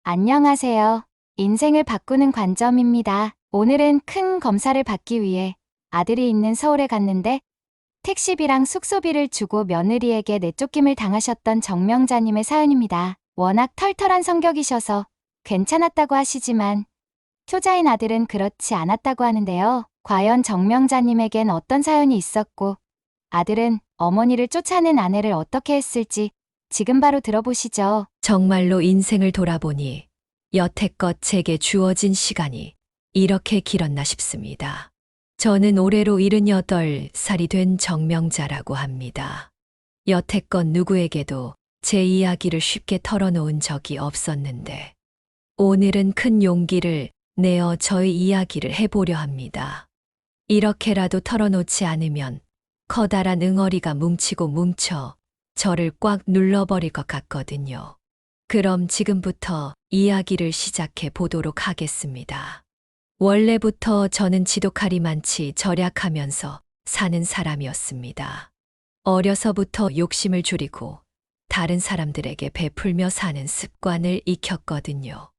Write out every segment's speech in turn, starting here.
안녕하세요. 인생을 바꾸는 관점입니다. 오늘은 큰 검사를 받기 위해 아들이 있는 서울에 갔는데 택시비랑 숙소비를 주고 며느리에게 내쫓김을 당하셨던 정명자님의 사연입니다. 워낙 털털한 성격이셔서 괜찮았다고 하시지만 효자인 아들은 그렇지 않았다고 하는데요. 과연 정명자님에겐 어떤 사연이 있었고 아들은 어머니를 쫓아낸 아내를 어떻게 했을지 지금 바로 들어보시죠. 정말로 인생을 돌아보니 여태껏 제게 주어진 시간이 이렇게 길었나 싶습니다. 저는 올해로 78살이 된 정명자라고 합니다. 여태껏 누구에게도 제 이야기를 쉽게 털어놓은 적이 없었는데 오늘은 큰 용기를 내어 저의 이야기를 해보려 합니다. 이렇게라도 털어놓지 않으면 커다란 응어리가 뭉치고 뭉쳐 저를 꽉 눌러버릴 것 같거든요. 그럼 지금부터 이야기를 시작해 보도록 하겠습니다. 원래부터 저는 지독하리만치 절약하면서 사는 사람이었습니다. 어려서부터 욕심을 줄이고 다른 사람들에게 베풀며 사는 습관을 익혔거든요.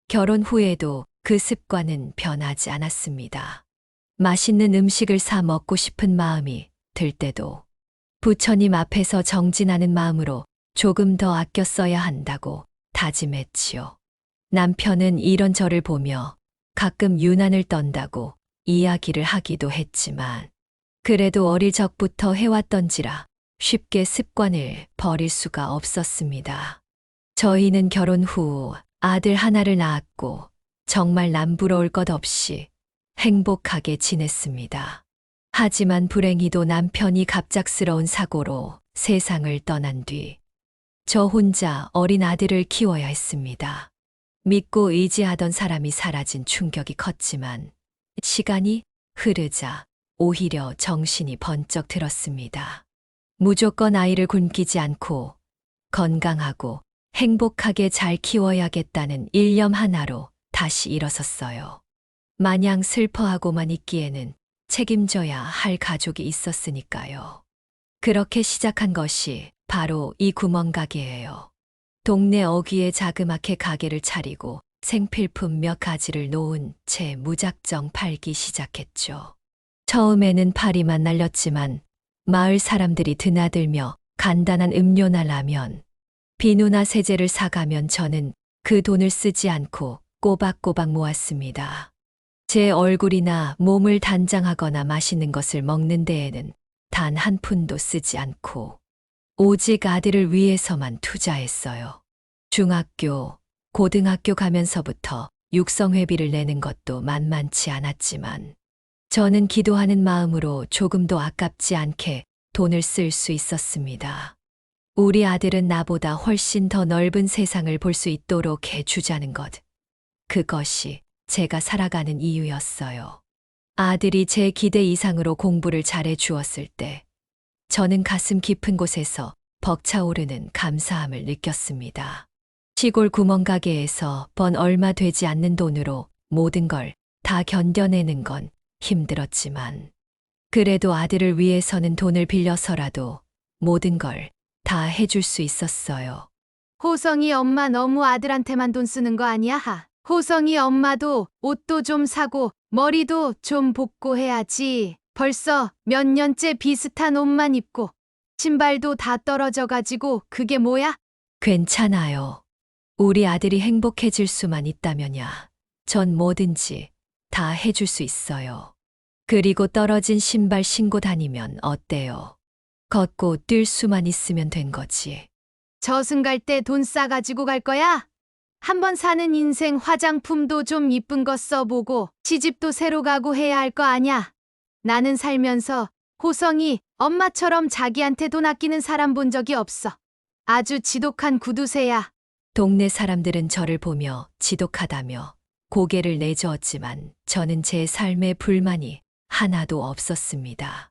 결혼 후에도 그 습관은 변하지 않았습니다. 맛있는 음식을 사 먹고 싶은 마음이 들 때도 부처님 앞에서 정진하는 마음으로 조금 더 아껴 써야 한다고 다짐했지요. 남편은 이런 저를 보며 가끔 유난을 떤다고 이야기를 하기도 했지만 그래도 어릴 적부터 해왔던지라 쉽게 습관을 버릴 수가 없었습니다. 저희는 결혼 후 아들 하나를 낳았고 정말 남부러울 것 없이 행복하게 지냈습니다. 하지만 불행히도 남편이 갑작스러운 사고로 세상을 떠난 뒤 저 혼자 어린 아들을 키워야 했습니다. 믿고 의지하던 사람이 사라진 충격이 컸지만 시간이 흐르자 오히려 정신이 번쩍 들었습니다. 무조건 아이를 굶기지 않고 건강하고 행복하게 잘 키워야겠다는 일념 하나로 다시 일어섰어요. 마냥 슬퍼하고만 있기에는 책임져야 할 가족이 있었으니까요. 그렇게 시작한 것이 바로 이 구멍가게예요. 동네 어귀에 자그맣게 가게를 차리고 생필품 몇 가지를 놓은 채 무작정 팔기 시작했죠. 처음에는 파리만 날렸지만 마을 사람들이 드나들며 간단한 음료나 라면, 비누나 세제를 사가면 저는 그 돈을 쓰지 않고 꼬박꼬박 모았습니다. 제 얼굴이나 몸을 단장하거나 맛있는 것을 먹는 데에는 단 한 푼도 쓰지 않고 오직 아들을 위해서만 투자했어요. 중학교, 고등학교 가면서부터 육성회비를 내는 것도 만만치 않았지만 저는 기도하는 마음으로 조금도 아깝지 않게 돈을 쓸 수 있었습니다. 우리 아들은 나보다 훨씬 더 넓은 세상을 볼 수 있도록 해주자는 것. 그것이 제가 살아가는 이유였어요. 아들이 제 기대 이상으로 공부를 잘해 주었을 때 저는 가슴 깊은 곳에서 벅차오르는 감사함을 느꼈습니다. 시골 구멍가게에서 번 얼마 되지 않는 돈으로 모든 걸 다 견뎌내는 건 힘들었지만 그래도 아들을 위해서는 돈을 빌려서라도 모든 걸 다 해줄 수 있었어요. 호성이 엄마 너무 아들한테만 돈 쓰는 거 아니야? 호성이 엄마도 옷도 좀 사고 머리도 좀 볶고 해야지. 벌써 몇 년째 비슷한 옷만 입고 신발도 다 떨어져 가지고 그게 뭐야? 괜찮아요. 우리 아들이 행복해질 수만 있다면야 전 뭐든지 다 해줄 수 있어요. 그리고 떨어진 신발 신고 다니면 어때요? 걷고 뛸 수만 있으면 된 거지. 저승 갈 때 돈 싸가지고 갈 거야? 한번 사는 인생 화장품도 좀 이쁜 거 써보고 시집도 새로 가고 해야 할 거 아냐? 나는 살면서 호성이 엄마처럼 자기한테 돈 아끼는 사람 본 적이 없어. 아주 지독한 구두쇠야. 동네 사람들은 저를 보며 지독하다며 고개를 내저었지만 저는 제 삶에 불만이 하나도 없었습니다.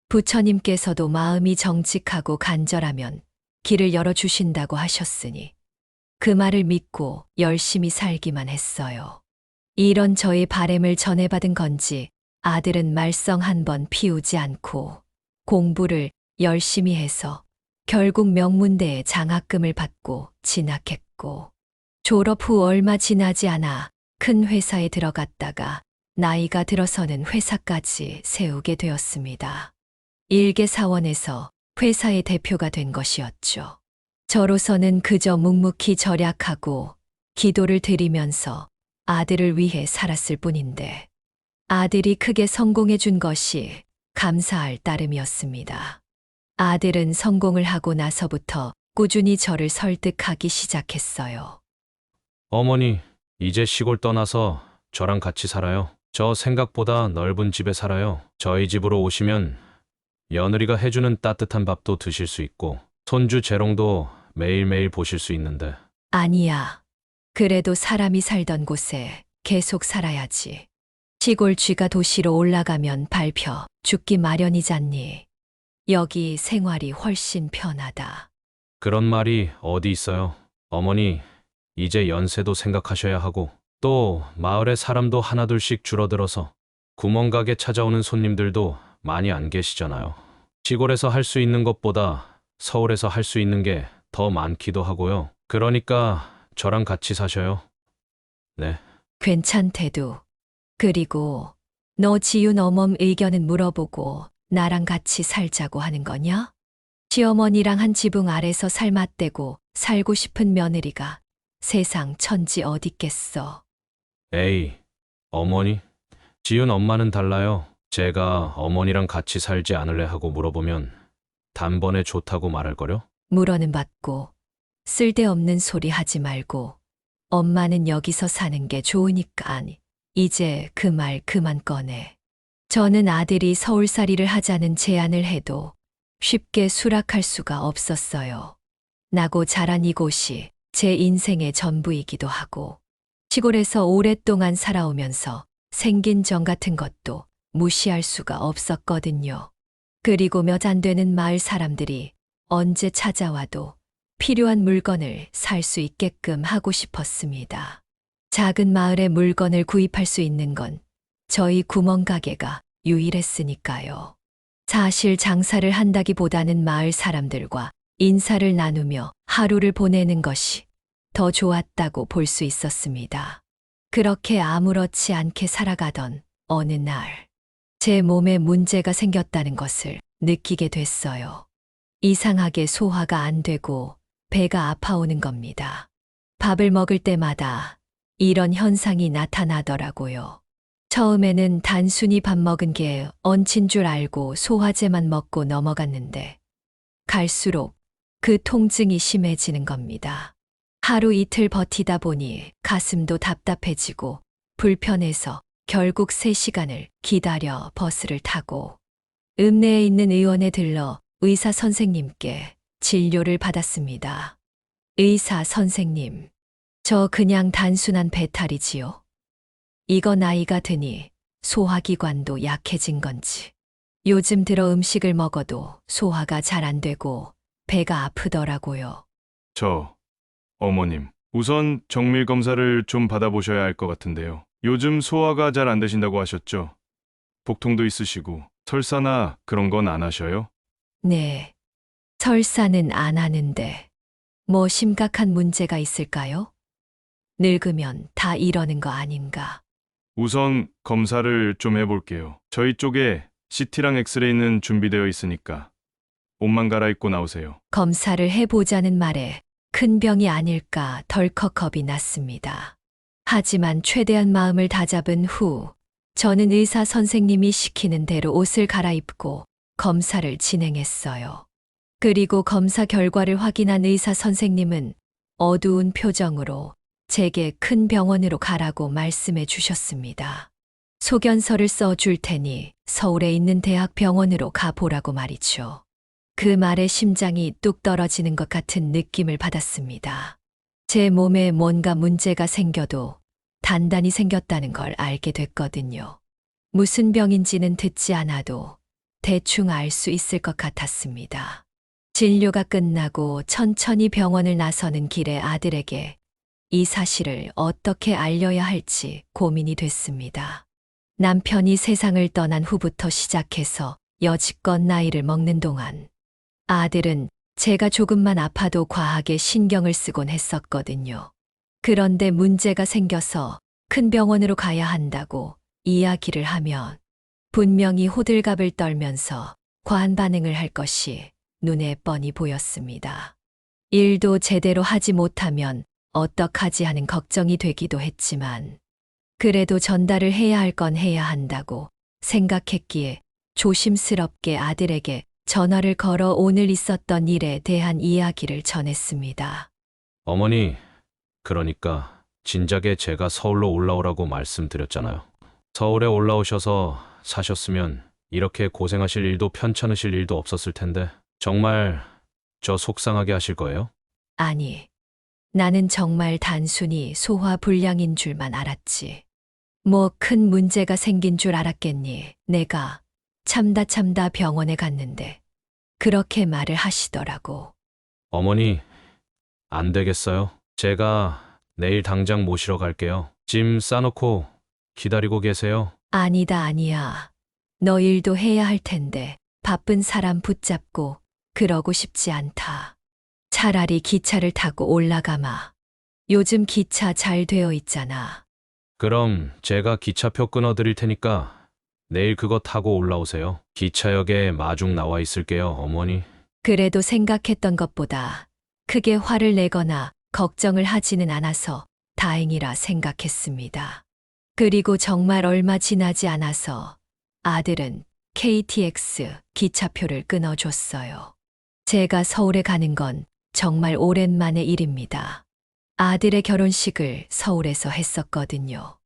부처님께서도 마음이 정직하고 간절하면 길을 열어주신다고 하셨으니 그 말을 믿고 열심히 살기만 했어요. 이런 저의 바램을 전해받은 건지 아들은 말썽 한 번 피우지 않고 공부를 열심히 해서 결국 명문대에 장학금을 받고 진학했고 졸업 후 얼마 지나지 않아 큰 회사에 들어갔다가 나이가 들어서는 회사까지 세우게 되었습니다. 일개 사원에서 회사의 대표가 된 것이었죠. 저로서는 그저 묵묵히 절약하고 기도를 드리면서 아들을 위해 살았을 뿐인데 아들이 크게 성공해 준 것이 감사할 따름이었습니다. 아들은 성공을 하고 나서부터 꾸준히 저를 설득하기 시작했어요. 어머니, 이제 시골 떠나서 저랑 같이 살아요. 저 생각보다 넓은 집에 살아요. 저희 집으로 오시면 며느리가 해주는 따뜻한 밥도 드실 수 있고 손주 재롱도 매일매일 보실 수 있는데. 아니야. 그래도 사람이 살던 곳에 계속 살아야지. 시골 쥐가 도시로 올라가면 밟혀 죽기 마련이잖니. 여기 생활이 훨씬 편하다. 그런 말이 어디 있어요. 어머니, 이제 연세도 생각하셔야 하고 또 마을에 사람도 하나둘씩 줄어들어서 구멍가게 찾아오는 손님들도 많이 안 계시잖아요. 시골에서 할 수 있는 것보다 서울에서 할 수 있는 게 더 많기도 하고요. 그러니까 저랑 같이 사셔요. 네. 괜찮대도. 그리고 너 지윤 어멈 의견은 물어보고 나랑 같이 살자고 하는 거냐? 시어머니랑 한 지붕 아래서 살맞대고 살고 싶은 며느리가 세상 천지 어딨겠어. 에이, 어머니. 지윤 엄마는 달라요. 제가 어머니랑 같이 살지 않을래 하고 물어보면 단번에 좋다고 말할 거려? 물어는 받고 쓸데없는 소리 하지 말고 엄마는 여기서 사는 게 좋으니까 이제 그 말 그만 꺼내. 저는 아들이 서울살이를 하자는 제안을 해도 쉽게 수락할 수가 없었어요. 나고 자란 이곳이 제 인생의 전부이기도 하고 시골에서 오랫동안 살아오면서 생긴 정 같은 것도 무시할 수가 없었거든요. 그리고 몇 안 되는 마을 사람들이 언제 찾아와도 필요한 물건을 살 수 있게끔 하고 싶었습니다. 작은 마을에 물건을 구입할 수 있는 건 저희 구멍가게가 유일했으니까요. 사실 장사를 한다기보다는 마을 사람들과 인사를 나누며 하루를 보내는 것이 더 좋았다고 볼 수 있었습니다. 그렇게 아무렇지 않게 살아가던 어느 날, 제 몸에 문제가 생겼다는 것을 느끼게 됐어요. 이상하게 소화가 안 되고 배가 아파오는 겁니다. 밥을 먹을 때마다 이런 현상이 나타나더라고요. 처음에는 단순히 밥 먹은 게 얹힌 줄 알고 소화제만 먹고 넘어갔는데 갈수록 그 통증이 심해지는 겁니다. 하루 이틀 버티다 보니 가슴도 답답해지고 불편해서 결국 3시간을 기다려 버스를 타고 읍내에 있는 의원에 들러 의사 선생님께 진료를 받았습니다. 의사 선생님, 저 그냥 단순한 배탈이지요. 이거 나이가 드니 소화기관도 약해진 건지 요즘 들어 음식을 먹어도 소화가 잘 안 되고 배가 아프더라고요. 어머님, 우선 정밀 검사를 좀 받아보셔야 할 것 같은데요. 요즘 소화가 잘 안 되신다고 하셨죠? 복통도 있으시고 설사나 그런 건 안 하셔요? 네, 설사는 안 하는데 뭐 심각한 문제가 있을까요? 늙으면 다 이러는 거 아닌가? 우선 검사를 좀 해볼게요. 저희 쪽에 CT랑 엑스레이는 준비되어 있으니까 옷만 갈아입고 나오세요. 검사를 해보자는 말에 큰 병이 아닐까 덜컥 겁이 났습니다. 하지만 최대한 마음을 다잡은 후 저는 의사 선생님이 시키는 대로 옷을 갈아입고 검사를 진행했어요. 그리고 검사 결과를 확인한 의사 선생님은 어두운 표정으로 제게 큰 병원으로 가라고 말씀해 주셨습니다. 소견서를 써줄 테니 서울에 있는 대학병원으로 가보라고 말이죠. 그 말에 심장이 뚝 떨어지는 것 같은 느낌을 받았습니다. 제 몸에 뭔가 문제가 생겨도 단단히 생겼다는 걸 알게 됐거든요. 무슨 병인지는 듣지 않아도 대충 알 수 있을 것 같았습니다. 진료가 끝나고 천천히 병원을 나서는 길에 아들에게 이 사실을 어떻게 알려야 할지 고민이 됐습니다. 남편이 세상을 떠난 후부터 시작해서 여지껏 나이를 먹는 동안 아들은 제가 조금만 아파도 과하게 신경을 쓰곤 했었거든요. 그런데 문제가 생겨서 큰 병원으로 가야 한다고 이야기를 하면 분명히 호들갑을 떨면서 과한 반응을 할 것이 눈에 뻔히 보였습니다. 일도 제대로 하지 못하면 어떡하지 하는 걱정이 되기도 했지만 그래도 전달을 해야 할 건 해야 한다고 생각했기에 조심스럽게 아들에게 전화를 걸어 오늘 있었던 일에 대한 이야기를 전했습니다. 어머니, 그러니까 진작에 제가 서울로 올라오라고 말씀드렸잖아요. 서울에 올라오셔서 사셨으면 이렇게 고생하실 일도 편찮으실 일도 없었을 텐데 정말 저 속상하게 하실 거예요? 아니, 나는 정말 단순히 소화불량인 줄만 알았지. 뭐 큰 문제가 생긴 줄 알았겠니? 내가 참다 병원에 갔는데 그렇게 말을 하시더라고. 어머니, 안 되겠어요. 제가 내일 당장 모시러 갈게요. 짐 싸놓고 기다리고 계세요. 아니야. 너 일도 해야 할 텐데 바쁜 사람 붙잡고 그러고 싶지 않다. 차라리 기차를 타고 올라가마. 요즘 기차 잘 되어 있잖아. 그럼 제가 기차표 끊어드릴 테니까 내일 그거 타고 올라오세요. 기차역에 마중 나와 있을게요, 어머니. 그래도 생각했던 것보다 크게 화를 내거나 걱정을 하지는 않아서 다행이라 생각했습니다. 그리고 정말 얼마 지나지 않아서 아들은 KTX 기차표를 끊어줬어요. 제가 서울에 가는 건 정말 오랜만의 일입니다. 아들의 결혼식을 서울에서 했었거든요.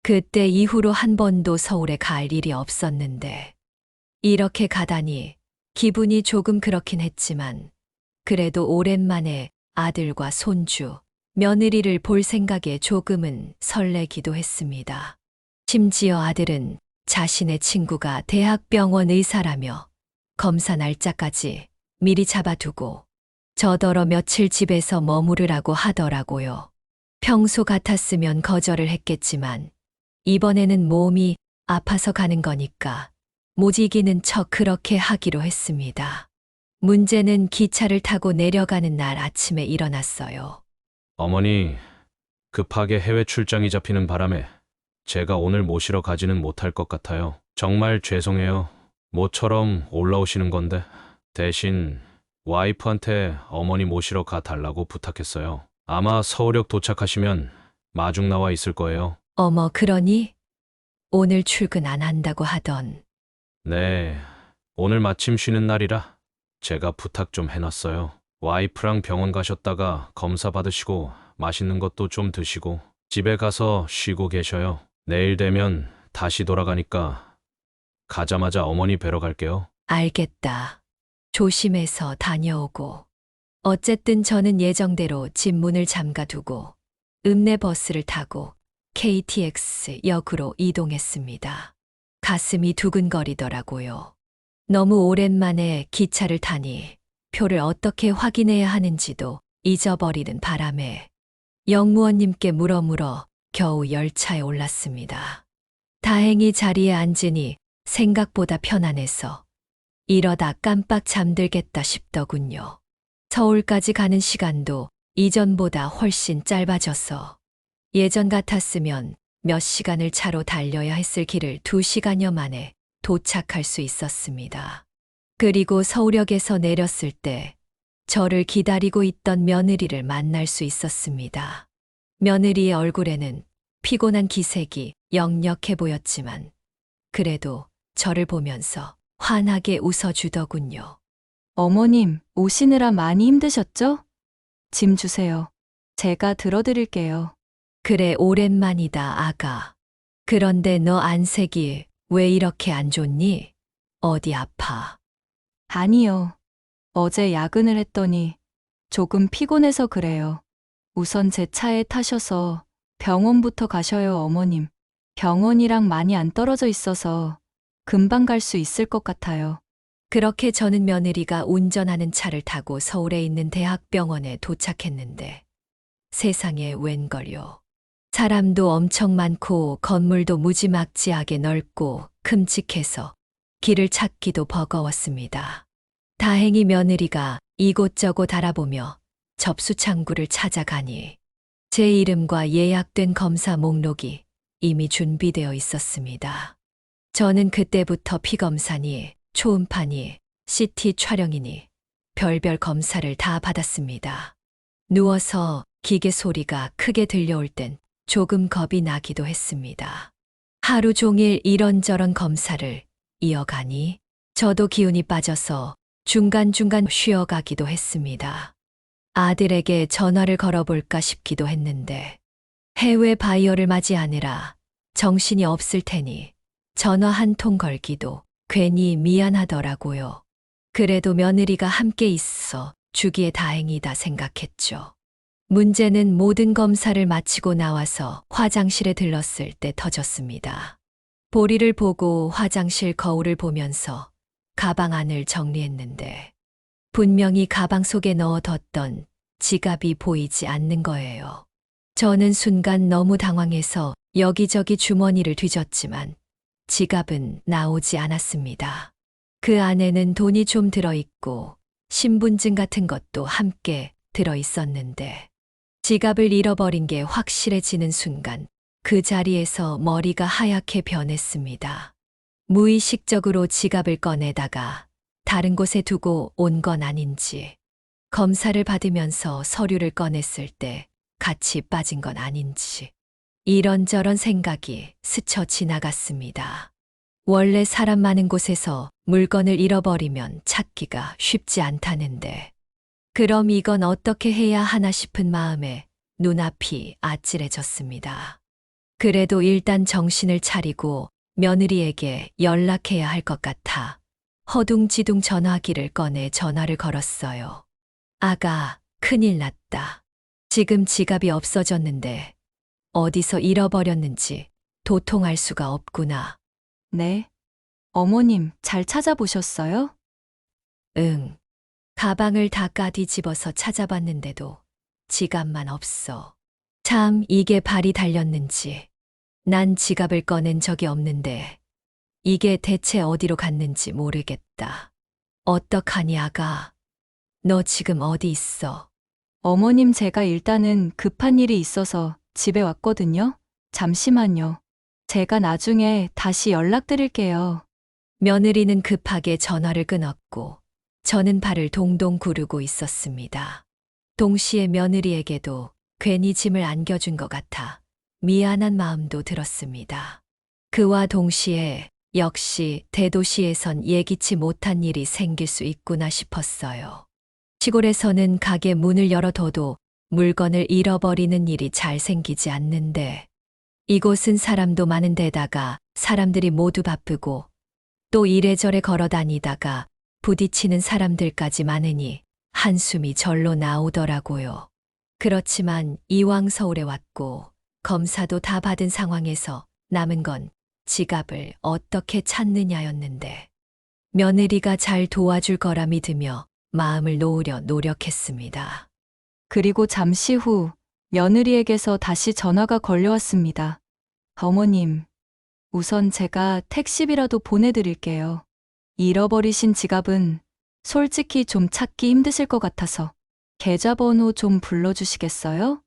그때 이후로 한 번도 서울에 갈 일이 없었는데 이렇게 가다니 기분이 조금 그렇긴 했지만 그래도 오랜만에 아들과 손주, 며느리를 볼 생각에 조금은 설레기도 했습니다. 심지어 아들은 자신의 친구가 대학병원 의사라며 검사 날짜까지 미리 잡아두고 저더러 며칠 집에서 머무르라고 하더라고요. 평소 같았으면 거절을 했겠지만 이번에는 몸이 아파서 가는 거니까 못 이기는 척 그렇게 하기로 했습니다. 문제는 기차를 타고 내려가는 날 아침에 일어났어요. 어머니, 급하게 해외 출장이 잡히는 바람에 제가 오늘 모시러 가지는 못할 것 같아요. 정말 죄송해요. 모처럼 올라오시는 건데 대신 와이프한테 어머니 모시러 가 달라고 부탁했어요. 아마 서울역 도착하시면 마중 나와 있을 거예요. 어머, 그러니? 오늘 출근 안 한다고 하던. 네, 오늘 마침 쉬는 날이라 제가 부탁 좀 해놨어요. 와이프랑 병원 가셨다가 검사 받으시고 맛있는 것도 좀 드시고 집에 가서 쉬고 계셔요. 내일 되면 다시 돌아가니까 가자마자 어머니 뵈러 갈게요. 알겠다. 조심해서 다녀오고. 어쨌든 저는 예정대로 집 문을 잠가두고 읍내버스를 타고 KTX 역으로 이동했습니다. 가슴이 두근거리더라고요. 너무 오랜만에 기차를 타니 표를 어떻게 확인해야 하는지도 잊어버리는 바람에 영무원님께 물어 겨우 열차에 올랐습니다. 다행히 자리에 앉으니 생각보다 편안해서 이러다 깜빡 잠들겠다 싶더군요. 서울까지 가는 시간도 이전보다 훨씬 짧아져서 예전 같았으면 몇 시간을 차로 달려야 했을 길을 2시간여 만에 도착할 수 있었습니다. 그리고 서울역에서 내렸을 때 저를 기다리고 있던 며느리를 만날 수 있었습니다. 며느리의 얼굴에는 피곤한 기색이 역력해 보였지만 그래도 저를 보면서 환하게 웃어주더군요. 어머님, 오시느라 많이 힘드셨죠? 짐 주세요. 제가 들어드릴게요. 그래, 오랜만이다, 아가. 그런데 너 안색이 왜 이렇게 안 좋니? 어디 아파? 아니요. 어제 야근을 했더니 조금 피곤해서 그래요. 우선 제 차에 타셔서 병원부터 가셔요, 어머님. 병원이랑 많이 안 떨어져 있어서 금방 갈 수 있을 것 같아요. 그렇게 저는 며느리가 운전하는 차를 타고 서울에 있는 대학병원에 도착했는데 세상에 웬걸요. 사람도 엄청 많고 건물도 무지막지하게 넓고 큼직해서 길을 찾기도 버거웠습니다. 다행히 며느리가 이곳저곳 알아보며 접수 창구를 찾아가니 제 이름과 예약된 검사 목록이 이미 준비되어 있었습니다. 저는 그때부터 피검사니, 초음파니, CT 촬영이니 별별 검사를 다 받았습니다. 누워서 기계 소리가 크게 들려올 땐 조금 겁이 나기도 했습니다. 하루 종일 이런저런 검사를 이어가니 저도 기운이 빠져서 중간중간 쉬어가기도 했습니다. 아들에게 전화를 걸어볼까 싶기도 했는데 해외 바이어를 맞이하느라 정신이 없을 테니 전화 한 통 걸기도 괜히 미안하더라고요. 그래도 며느리가 함께 있어 주기에 다행이다 생각했죠. 문제는 모든 검사를 마치고 나와서 화장실에 들렀을 때 터졌습니다. 보리를 보고 화장실 거울을 보면서 가방 안을 정리했는데 분명히 가방 속에 넣어뒀던 지갑이 보이지 않는 거예요. 저는 순간 너무 당황해서 여기저기 주머니를 뒤졌지만 지갑은 나오지 않았습니다. 그 안에는 돈이 좀 들어있고 신분증 같은 것도 함께 들어있었는데 지갑을 잃어버린 게 확실해지는 순간 그 자리에서 머리가 하얗게 변했습니다. 무의식적으로 지갑을 꺼내다가 다른 곳에 두고 온 건 아닌지, 검사를 받으면서 서류를 꺼냈을 때 같이 빠진 건 아닌지, 이런저런 생각이 스쳐 지나갔습니다. 원래 사람 많은 곳에서 물건을 잃어버리면 찾기가 쉽지 않다는데, 그럼 이건 어떻게 해야 하나 싶은 마음에 눈앞이 아찔해졌습니다. 그래도 일단 정신을 차리고 며느리에게 연락해야 할 것 같아 허둥지둥 전화기를 꺼내 전화를 걸었어요. 아가, 큰일 났다. 지금 지갑이 없어졌는데 어디서 잃어버렸는지 도통할 수가 없구나. 네. 어머님, 잘 찾아보셨어요? 응. 가방을 다 까뒤집어서 찾아봤는데도 지갑만 없어. 참 이게 발이 달렸는지. 난 지갑을 꺼낸 적이 없는데 이게 대체 어디로 갔는지 모르겠다. 어떡하니 아가? 너 지금 어디 있어? 어머님, 제가 일단은 급한 일이 있어서 집에 왔거든요. 잠시만요. 제가 나중에 다시 연락드릴게요. 며느리는 급하게 전화를 끊었고 저는 발을 동동 구르고 있었습니다. 동시에 며느리에게도 괜히 짐을 안겨준 것 같아 미안한 마음도 들었습니다. 그와 동시에 역시 대도시에선 예기치 못한 일이 생길 수 있구나 싶었어요. 시골에서는 가게 문을 열어둬도 물건을 잃어버리는 일이 잘 생기지 않는데 이곳은 사람도 많은 데다가 사람들이 모두 바쁘고 또 이래저래 걸어 다니다가 부딪히는 사람들까지 많으니 한숨이 절로 나오더라고요. 그렇지만 이왕 서울에 왔고 검사도 다 받은 상황에서 남은 건 지갑을 어떻게 찾느냐였는데 며느리가 잘 도와줄 거라 믿으며 마음을 놓으려 노력했습니다. 그리고 잠시 후 며느리에게서 다시 전화가 걸려왔습니다. 어머님, 우선 제가 택시비라도 보내드릴게요. 잃어버리신 지갑은 솔직히 좀 찾기 힘드실 것 같아서 계좌번호 좀 불러주시겠어요?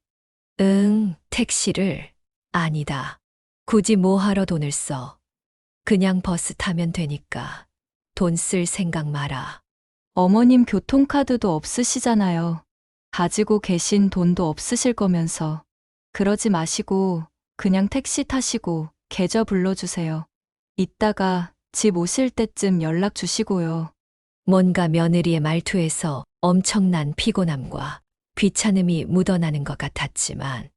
응, 택시를. 아니다. 굳이 뭐하러 돈을 써. 그냥 버스 타면 되니까 돈 쓸 생각 마라. 어머님 교통카드도 없으시잖아요. 가지고 계신 돈도 없으실 거면서. 그러지 마시고 그냥 택시 타시고 계좌 불러주세요. 이따가 집 오실 때쯤 연락 주시고요. 뭔가 며느리의 말투에서 엄청난 피곤함과 귀찮음이 묻어나는 것 같았지만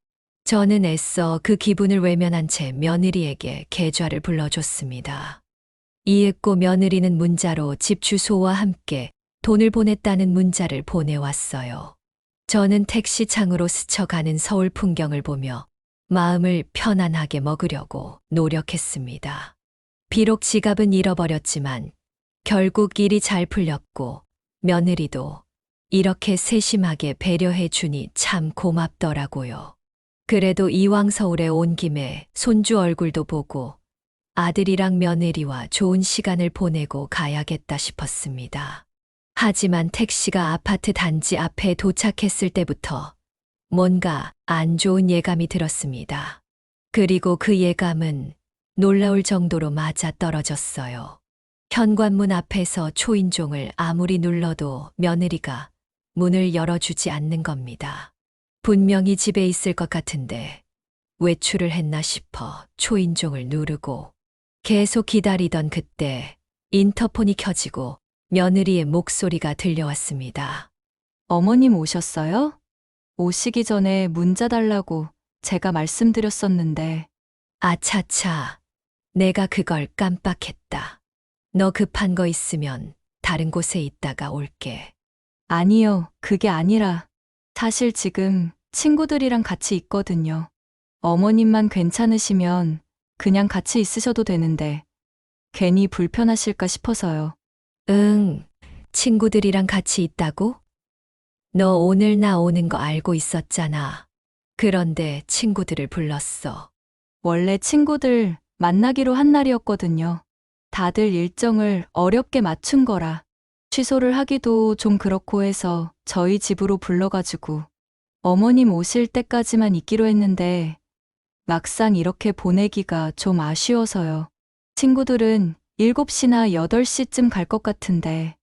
저는 애써 그 기분을 외면한 채 며느리에게 계좌를 불러줬습니다. 이윽고 며느리는 문자로 집 주소와 함께 돈을 보냈다는 문자를 보내왔어요. 저는 택시 창으로 스쳐가는 서울 풍경을 보며 마음을 편안하게 먹으려고 노력했습니다. 비록 지갑은 잃어버렸지만 결국 일이 잘 풀렸고 며느리도 이렇게 세심하게 배려해 주니 참 고맙더라고요. 그래도 이왕 서울에 온 김에 손주 얼굴도 보고 아들이랑 며느리와 좋은 시간을 보내고 가야겠다 싶었습니다. 하지만 택시가 아파트 단지 앞에 도착했을 때부터 뭔가 안 좋은 예감이 들었습니다. 그리고 그 예감은 놀라울 정도로 맞아 떨어졌어요. 현관문 앞에서 초인종을 아무리 눌러도 며느리가 문을 열어주지 않는 겁니다. 분명히 집에 있을 것 같은데 외출을 했나 싶어 초인종을 누르고 계속 기다리던 그때 인터폰이 켜지고 며느리의 목소리가 들려왔습니다. 어머님 오셨어요? 오시기 전에 문자 달라고 제가 말씀드렸었는데, 아차차, 내가 그걸 깜빡했다. 너 급한 거 있으면 다른 곳에 있다가 올게. 아니요, 그게 아니라, 사실 지금 친구들이랑 같이 있거든요. 어머님만 괜찮으시면 그냥 같이 있으셔도 되는데, 괜히 불편하실까 싶어서요. 응, 친구들이랑 같이 있다고? 너 오늘 나 오는 거 알고 있었잖아. 그런데 친구들을 불렀어. 원래 친구들 만나기로 한 날이었거든요. 다들 일정을 어렵게 맞춘 거라 취소를 하기도 좀 그렇고 해서 저희 집으로 불러가지고 어머님 오실 때까지만 있기로 했는데 막상 이렇게 보내기가 좀 아쉬워서요. 친구들은 7시나 8시쯤 갈 것 같은데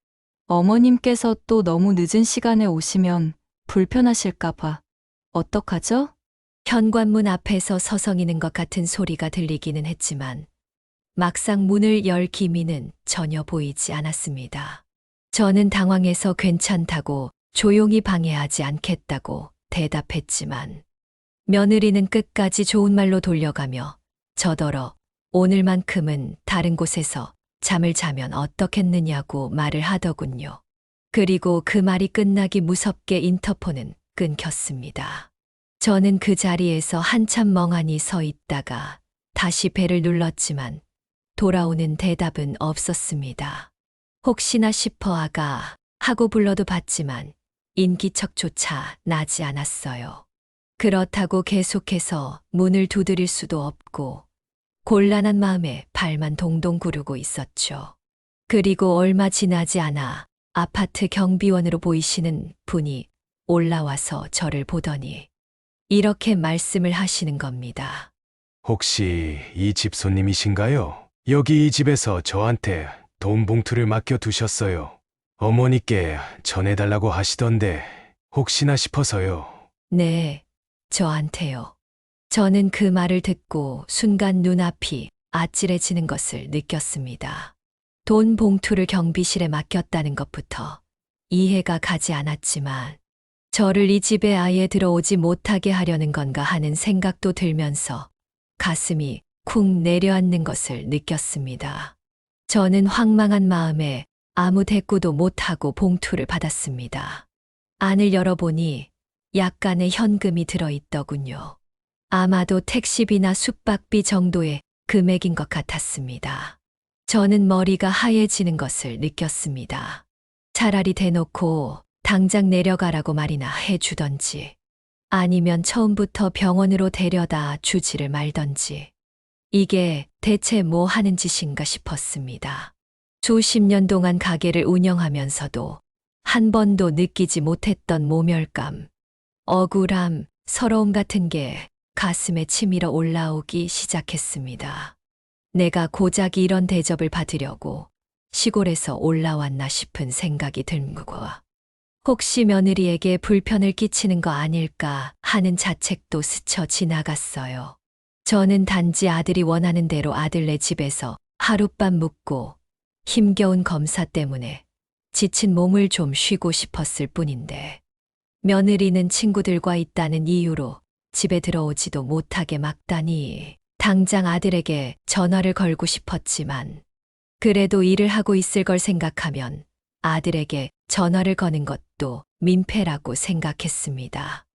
어머님께서 또 너무 늦은 시간에 오시면 불편하실까봐 어떡하죠? 현관문 앞에서 서성이는 것 같은 소리가 들리기는 했지만 막상 문을 열 기미는 전혀 보이지 않았습니다. 저는 당황해서 괜찮다고 조용히 방해하지 않겠다고 대답했지만 며느리는 끝까지 좋은 말로 돌려가며 저더러 오늘만큼은 다른 곳에서 잠을 자면 어떻겠느냐고 말을 하더군요. 그리고 그 말이 끝나기 무섭게 인터폰은 끊겼습니다. 저는 그 자리에서 한참 멍하니 서 있다가 다시 벨을 눌렀지만 돌아오는 대답은 없었습니다. 혹시나 싶어 아가 하고 불러도 받지만 인기척조차 나지 않았어요. 그렇다고 계속해서 문을 두드릴 수도 없고 곤란한 마음에 발만 동동 구르고 있었죠. 그리고 얼마 지나지 않아 아파트 경비원으로 보이시는 분이 올라와서 저를 보더니 이렇게 말씀을 하시는 겁니다. 혹시 이 집 손님이신가요? 여기 이 집에서 저한테 돈 봉투를 맡겨 두셨어요. 어머니께 전해달라고 하시던데 혹시나 싶어서요. 네, 저한테요. 저는 그 말을 듣고 순간 눈앞이 아찔해지는 것을 느꼈습니다. 돈 봉투를 경비실에 맡겼다는 것부터 이해가 가지 않았지만 저를 이 집에 아예 들어오지 못하게 하려는 건가 하는 생각도 들면서 가슴이 쿵 내려앉는 것을 느꼈습니다. 저는 황망한 마음에 아무 대꾸도 못하고 봉투를 받았습니다. 안을 열어보니 약간의 현금이 들어있더군요. 아마도 택시비나 숙박비 정도의 금액인 것 같았습니다. 저는 머리가 하얘지는 것을 느꼈습니다. 차라리 대놓고 당장 내려가라고 말이나 해주던지 아니면 처음부터 병원으로 데려다 주지를 말던지 이게 대체 뭐 하는 짓인가 싶었습니다. 수십 년 동안 가게를 운영하면서도 한 번도 느끼지 못했던 모멸감, 억울함, 서러움 같은 게 가슴에 치밀어 올라오기 시작했습니다. 내가 고작 이런 대접을 받으려고 시골에서 올라왔나 싶은 생각이 들고 혹시 며느리에게 불편을 끼치는 거 아닐까 하는 자책도 스쳐 지나갔어요. 저는 단지 아들이 원하는 대로 아들네 집에서 하룻밤 묵고 힘겨운 검사 때문에 지친 몸을 좀 쉬고 싶었을 뿐인데 며느리는 친구들과 있다는 이유로 집에 들어오지도 못하게 막다니 당장 아들에게 전화를 걸고 싶었지만 그래도 일을 하고 있을 걸 생각하면 아들에게 전화를 거는 것도 민폐라고 생각했습니다.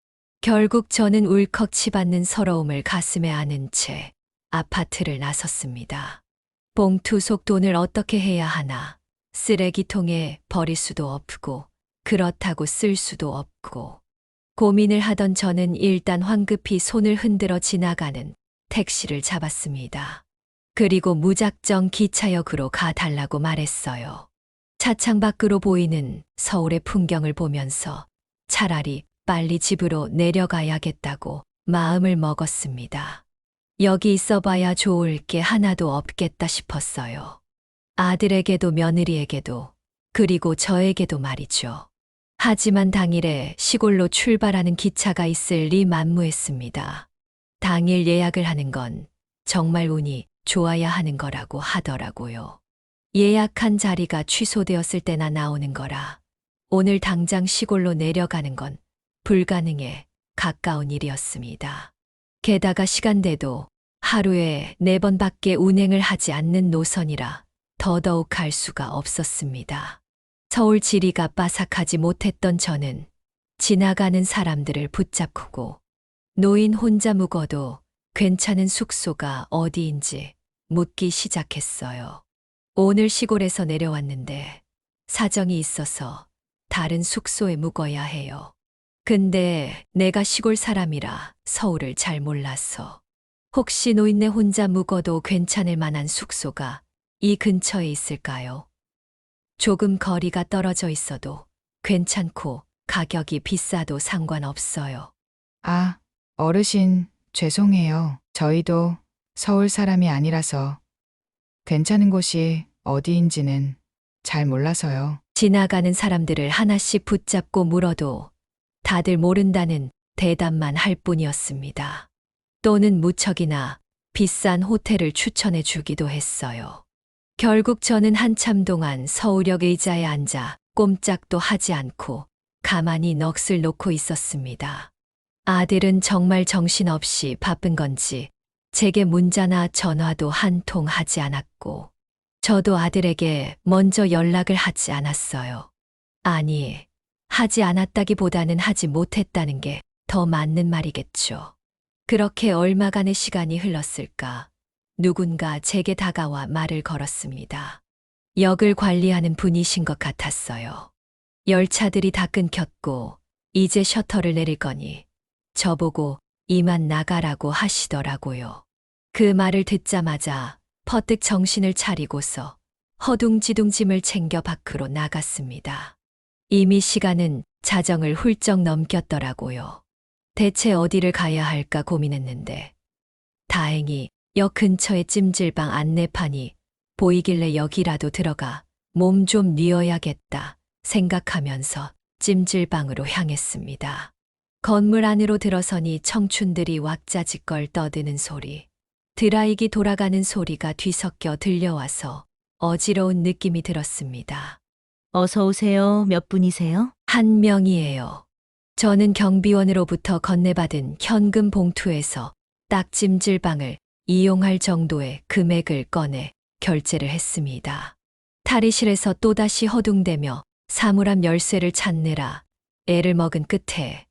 결국 저는 울컥 치받는 서러움을 가슴에 안은 채 아파트를 나섰습니다. 봉투 속 돈을 어떻게 해야 하나 쓰레기통에 버릴 수도 없고 그렇다고 쓸 수도 없고 고민을 하던 저는 일단 황급히 손을 흔들어 지나가는 택시를 잡았습니다. 그리고 무작정 기차역으로 가달라고 말했어요. 차창 밖으로 보이는 서울의 풍경을 보면서 차라리 빨리 집으로 내려가야겠다고 마음을 먹었습니다. 여기 있어봐야 좋을 게 하나도 없겠다 싶었어요. 아들에게도 며느리에게도 그리고 저에게도 말이죠. 하지만 당일에 시골로 출발하는 기차가 있을 리 만무했습니다. 당일 예약을 하는 건 정말 운이 좋아야 하는 거라고 하더라고요. 예약한 자리가 취소되었을 때나 나오는 거라 오늘 당장 시골로 내려가는 건 불가능에 가까운 일이었습니다. 게다가 시간대도 하루에 4번밖에 운행을 하지 않는 노선이라 더더욱 갈 수가 없었습니다. 서울 지리가 빠삭하지 못했던 저는 지나가는 사람들을 붙잡고 노인 혼자 묵어도 괜찮은 숙소가 어디인지 묻기 시작했어요. 오늘 시골에서 내려왔는데 사정이 있어서 다른 숙소에 묵어야 해요. 근데 내가 시골 사람이라 서울을 잘 몰라서 혹시 노인네 혼자 묵어도 괜찮을 만한 숙소가 이 근처에 있을까요? 조금 거리가 떨어져 있어도 괜찮고 가격이 비싸도 상관없어요. 아, 어르신, 죄송해요. 저희도 서울 사람이 아니라서 괜찮은 곳이 어디인지는 잘 몰라서요. 지나가는 사람들을 하나씩 붙잡고 물어도 다들 모른다는 대답만 할 뿐이었습니다. 또는 무척이나 비싼 호텔을 추천해 주기도 했어요. 결국 저는 한참 동안 서울역 의자에 앉아 꼼짝도 하지 않고 가만히 넋을 놓고 있었습니다. 아들은 정말 정신없이 바쁜 건지 제게 문자나 전화도 한 통 하지 않았고 저도 아들에게 먼저 연락을 하지 않았어요. 아니, 하지 않았다기보다는 하지 못했다는 게 더 맞는 말이겠죠. 그렇게 얼마간의 시간이 흘렀을까? 누군가 제게 다가와 말을 걸었습니다. 역을 관리하는 분이신 것 같았어요. 열차들이 다 끊겼고 이제 셔터를 내릴 거니 저보고 이만 나가라고 하시더라고요. 그 말을 듣자마자 퍼뜩 정신을 차리고서 허둥지둥 짐을 챙겨 밖으로 나갔습니다. 이미 시간은 자정을 훌쩍 넘겼더라고요. 대체 어디를 가야 할까 고민했는데 다행히 역 근처에 찜질방 안내판이 보이길래 여기라도 들어가 몸 좀 뉘어야겠다 생각하면서 찜질방으로 향했습니다. 건물 안으로 들어서니 청춘들이 왁자지껄 떠드는 소리, 드라이기 돌아가는 소리가 뒤섞여 들려와서 어지러운 느낌이 들었습니다. 어서 오세요. 몇 분이세요? 한 명이에요. 저는 경비원으로부터 건네받은 현금 봉투에서 딱 찜질방을 이용할 정도의 금액을 꺼내 결제를 했습니다. 탈의실에서 또다시 허둥대며 사물함 열쇠를 찾느라 애를 먹은 끝에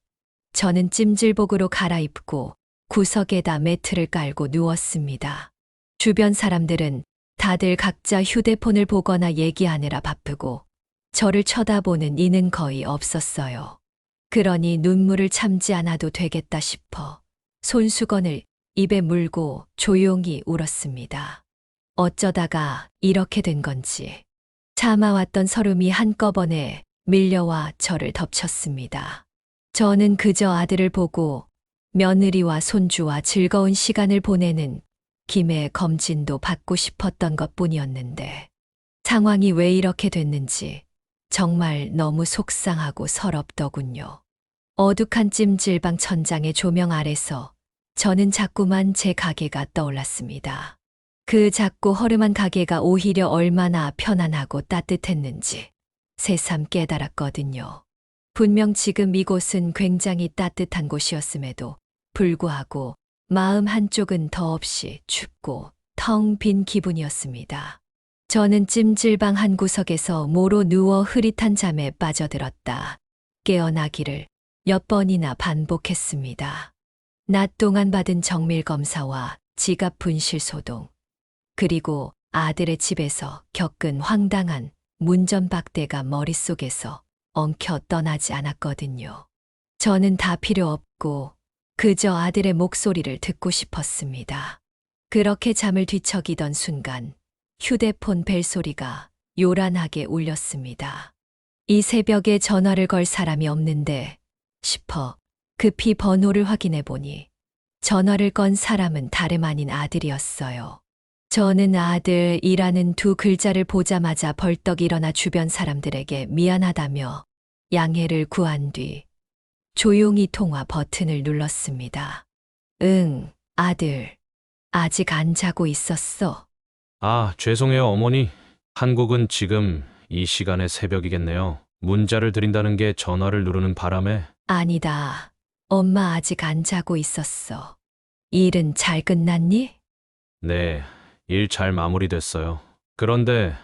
저는 찜질복으로 갈아입고 구석에다 매트를 깔고 누웠습니다. 주변 사람들은 다들 각자 휴대폰을 보거나 얘기하느라 바쁘고 저를 쳐다보는 이는 거의 없었어요. 그러니 눈물을 참지 않아도 되겠다 싶어 손수건을 입에 물고 조용히 울었습니다. 어쩌다가 이렇게 된 건지 참아왔던 서름이 한꺼번에 밀려와 저를 덮쳤습니다. 저는 그저 아들을 보고 며느리와 손주와 즐거운 시간을 보내는 김해 검진도 받고 싶었던 것뿐이었는데 상황이 왜 이렇게 됐는지 정말 너무 속상하고 서럽더군요. 어둑한 찜질방 천장의 조명 아래서 저는 자꾸만 제 가게가 떠올랐습니다. 그 작고 허름한 가게가 오히려 얼마나 편안하고 따뜻했는지 새삼 깨달았거든요. 분명 지금 이곳은 굉장히 따뜻한 곳이었음에도 불구하고 마음 한쪽은 더없이 춥고 텅 빈 기분이었습니다. 저는 찜질방 한 구석에서 모로 누워 흐릿한 잠에 빠져들었다 깨어나기를 몇 번이나 반복했습니다. 낮 동안 받은 정밀검사와 지갑 분실 소동, 그리고 아들의 집에서 겪은 황당한 문전박대가 머릿속에서 엉켜 떠나지 않았거든요. 저는 다 필요 없고 그저 아들의 목소리를 듣고 싶었습니다. 그렇게 잠을 뒤척이던 순간 휴대폰 벨소리가 요란하게 울렸습니다. 이 새벽에 전화를 걸 사람이 없는데 싶어 급히 번호를 확인해 보니 전화를 건 사람은 다름 아닌 아들이었어요. 저는 아들이라는 두 글자를 보자마자 벌떡 일어나 주변 사람들에게 미안하다며 양해를 구한 뒤 조용히 통화 버튼을 눌렀습니다. 응, 아들. 아직 안 자고 있었어. 아, 죄송해요, 어머니. 한국은 지금 이 시간에 새벽이겠네요. 문자를 드린다는 게 전화를 누르는 바람에. 아니다. 엄마 아직 안 자고 있었어. 일은 잘 끝났니? 네, 일 잘 마무리됐어요. 그런데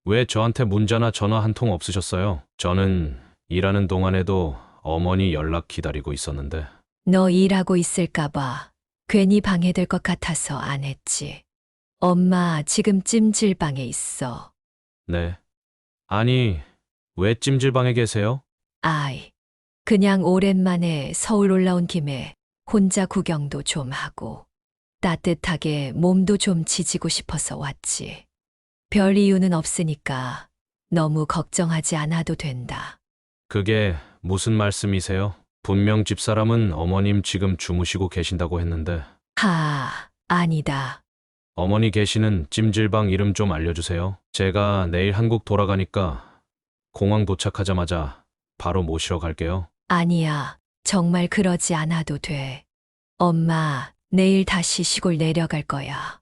왜 저한테 문자나 전화 한 통 없으셨어요? 저는 일하는 동안에도 어머니 연락 기다리고 있었는데. 너 일하고 있을까봐 괜히 방해될 것 같아서 안 했지. 엄마 지금 찜질방에 있어. 네. 아니, 왜 찜질방에 계세요? 아이, 그냥 오랜만에 서울 올라온 김에 혼자 구경도 좀 하고 따뜻하게 몸도 좀 지지고 싶어서 왔지. 별 이유는 없으니까 너무 걱정하지 않아도 된다. 그게 무슨 말씀이세요? 분명 집사람은 어머님 지금 주무시고 계신다고 했는데. 아니다. 어머니 계시는 찜질방 이름 좀 알려주세요. 제가 내일 한국 돌아가니까 공항 도착하자마자 바로 모시러 갈게요. 아니야. 정말 그러지 않아도 돼. 엄마, 내일 다시 시골 내려갈 거야.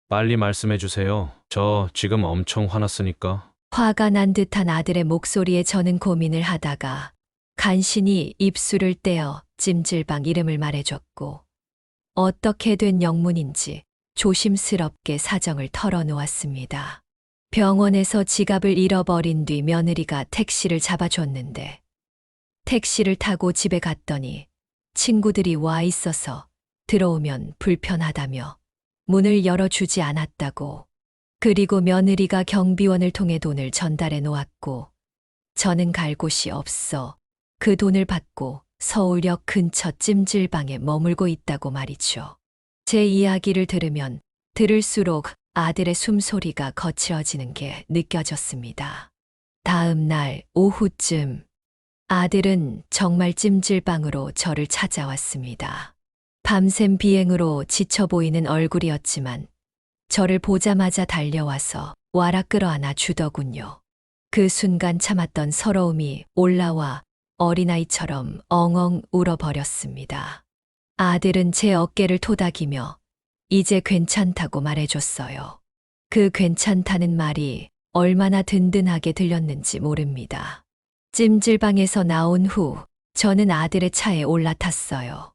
빨리 말씀해 주세요. 저 지금 엄청 화났으니까. 화가 난 듯한 아들의 목소리에 저는 고민을 하다가 간신히 입술을 떼어 찜질방 이름을 말해줬고 어떻게 된 영문인지 조심스럽게 사정을 털어놓았습니다. 병원에서 지갑을 잃어버린 뒤 며느리가 택시를 잡아줬는데 택시를 타고 집에 갔더니 친구들이 와 있어서 들어오면 불편하다며 문을 열어주지 않았다고. 그리고 며느리가 경비원을 통해 돈을 전달해 놓았고 저는 갈 곳이 없어 그 돈을 받고 서울역 근처 찜질방에 머물고 있다고 말이죠. 제 이야기를 들으면 들을수록 아들의 숨소리가 거칠어지는 게 느껴졌습니다. 다음 날 오후쯤 아들은 정말 찜질방으로 저를 찾아왔습니다. 밤샘 비행으로 지쳐 보이는 얼굴이었지만 저를 보자마자 달려와서 와라 끌어안아 주더군요. 그 순간 참았던 서러움이 올라와 어린아이처럼 엉엉 울어버렸습니다. 아들은 제 어깨를 토닥이며 이제 괜찮다고 말해줬어요. 그 괜찮다는 말이 얼마나 든든하게 들렸는지 모릅니다. 찜질방에서 나온 후 저는 아들의 차에 올라탔어요.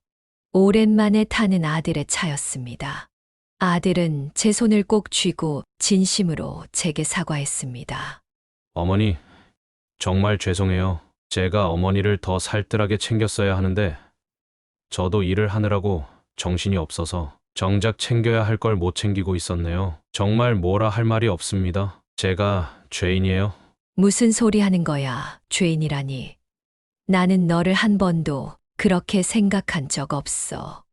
오랜만에 타는 아들의 차였습니다. 아들은 제 손을 꼭 쥐고 진심으로 제게 사과했습니다. 어머니, 정말 죄송해요. 제가 어머니를 더 살뜰하게 챙겼어야 하는데 저도 일을 하느라고 정신이 없어서 정작 챙겨야 할 걸 못 챙기고 있었네요. 정말 뭐라 할 말이 없습니다. 제가 죄인이에요. 무슨 소리 하는 거야, 죄인이라니. 나는 너를 한 번도 그렇게 생각한 적 없어.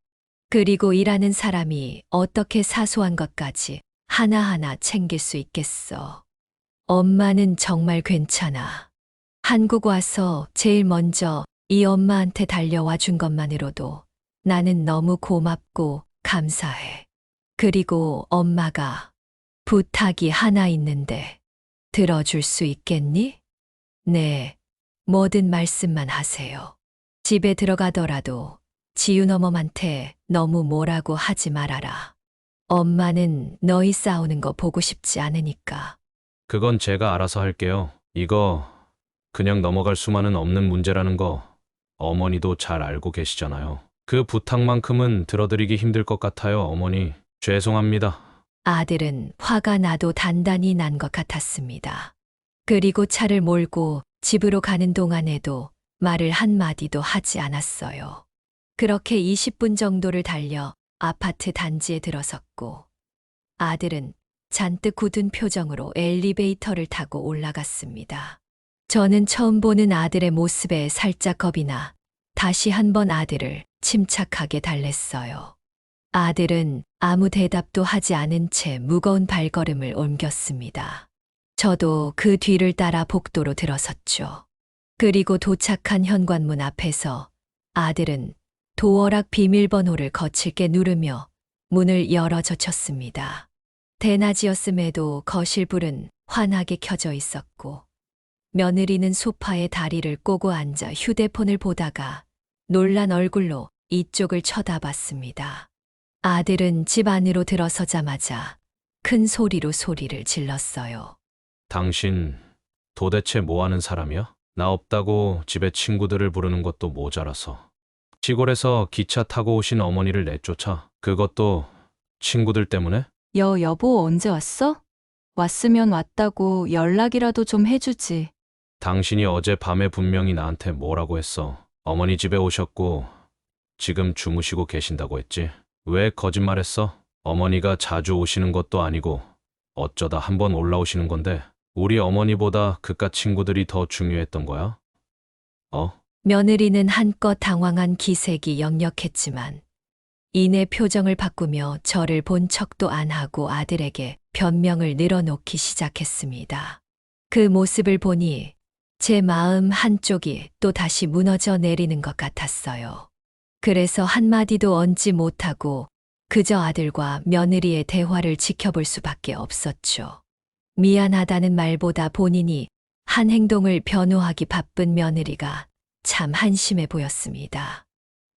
그리고 일하는 사람이 어떻게 사소한 것까지 하나하나 챙길 수 있겠어. 엄마는 정말 괜찮아. 한국 와서 제일 먼저 이 엄마한테 달려와 준 것만으로도 나는 너무 고맙고 감사해. 그리고 엄마가 부탁이 하나 있는데 들어줄 수 있겠니? 네, 뭐든 말씀만 하세요. 집에 들어가더라도 지윤 어멈한테 너무 뭐라고 하지 말아라. 엄마는 너희 싸우는 거 보고 싶지 않으니까. 그건 제가 알아서 할게요. 이거 그냥 넘어갈 수만은 없는 문제라는 거 어머니도 잘 알고 계시잖아요. 그 부탁만큼은 들어드리기 힘들 것 같아요, 어머니. 죄송합니다. 아들은 화가 나도 단단히 난 것 같았습니다. 그리고 차를 몰고 집으로 가는 동안에도 말을 한마디도 하지 않았어요. 그렇게 20분 정도를 달려 아파트 단지에 들어섰고 아들은 잔뜩 굳은 표정으로 엘리베이터를 타고 올라갔습니다. 저는 처음 보는 아들의 모습에 살짝 겁이 나 다시 한번 아들을 침착하게 달랬어요. 아들은 아무 대답도 하지 않은 채 무거운 발걸음을 옮겼습니다. 저도 그 뒤를 따라 복도로 들어섰죠. 그리고 도착한 현관문 앞에서 아들은 도어락 비밀번호를 거칠게 누르며 문을 열어 젖혔습니다. 대낮이었음에도 거실 불은 환하게 켜져 있었고 며느리는 소파에 다리를 꼬고 앉아 휴대폰을 보다가 놀란 얼굴로 이쪽을 쳐다봤습니다. 아들은 집 안으로 들어서자마자 큰 소리로 소리를 질렀어요. 당신 도대체 뭐 하는 사람이야? 나 없다고 집에 친구들을 부르는 것도 모자라서. 시골에서 기차 타고 오신 어머니를 내쫓아. 그것도 친구들 때문에? 여보 언제 왔어? 왔으면 왔다고 연락이라도 좀 해주지. 당신이 어제 밤에 분명히 나한테 뭐라고 했어. 어머니 집에 오셨고 지금 주무시고 계신다고 했지. 왜 거짓말했어? 어머니가 자주 오시는 것도 아니고 어쩌다 한번 올라오시는 건데 우리 어머니보다 그깟 친구들이 더 중요했던 거야? 며느리는 한껏 당황한 기색이 역력했지만 이내 표정을 바꾸며 저를 본 척도 안 하고 아들에게 변명을 늘어놓기 시작했습니다. 그 모습을 보니 제 마음 한쪽이 또 다시 무너져 내리는 것 같았어요. 그래서 한마디도 얹지 못하고 그저 아들과 며느리의 대화를 지켜볼 수밖에 없었죠. 미안하다는 말보다 본인이 한 행동을 변호하기 바쁜 며느리가 참 한심해 보였습니다.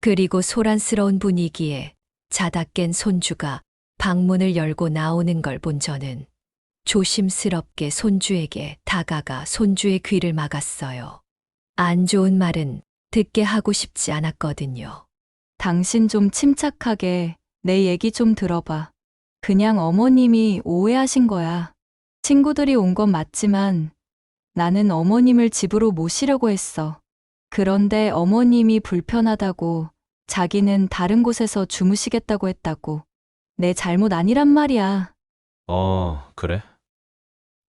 그리고 소란스러운 분위기에 자다 깬 손주가 방문을 열고 나오는 걸 본 저는 조심스럽게 손주에게 다가가 손주의 귀를 막았어요. 안 좋은 말은 듣게 하고 싶지 않았거든요. 당신 좀 침착하게 내 얘기 좀 들어봐. 그냥 어머님이 오해하신 거야. 친구들이 온 건 맞지만 나는 어머님을 집으로 모시려고 했어. 그런데 어머님이 불편하다고 자기는 다른 곳에서 주무시겠다고 했다고. 내 잘못 아니란 말이야. 그래?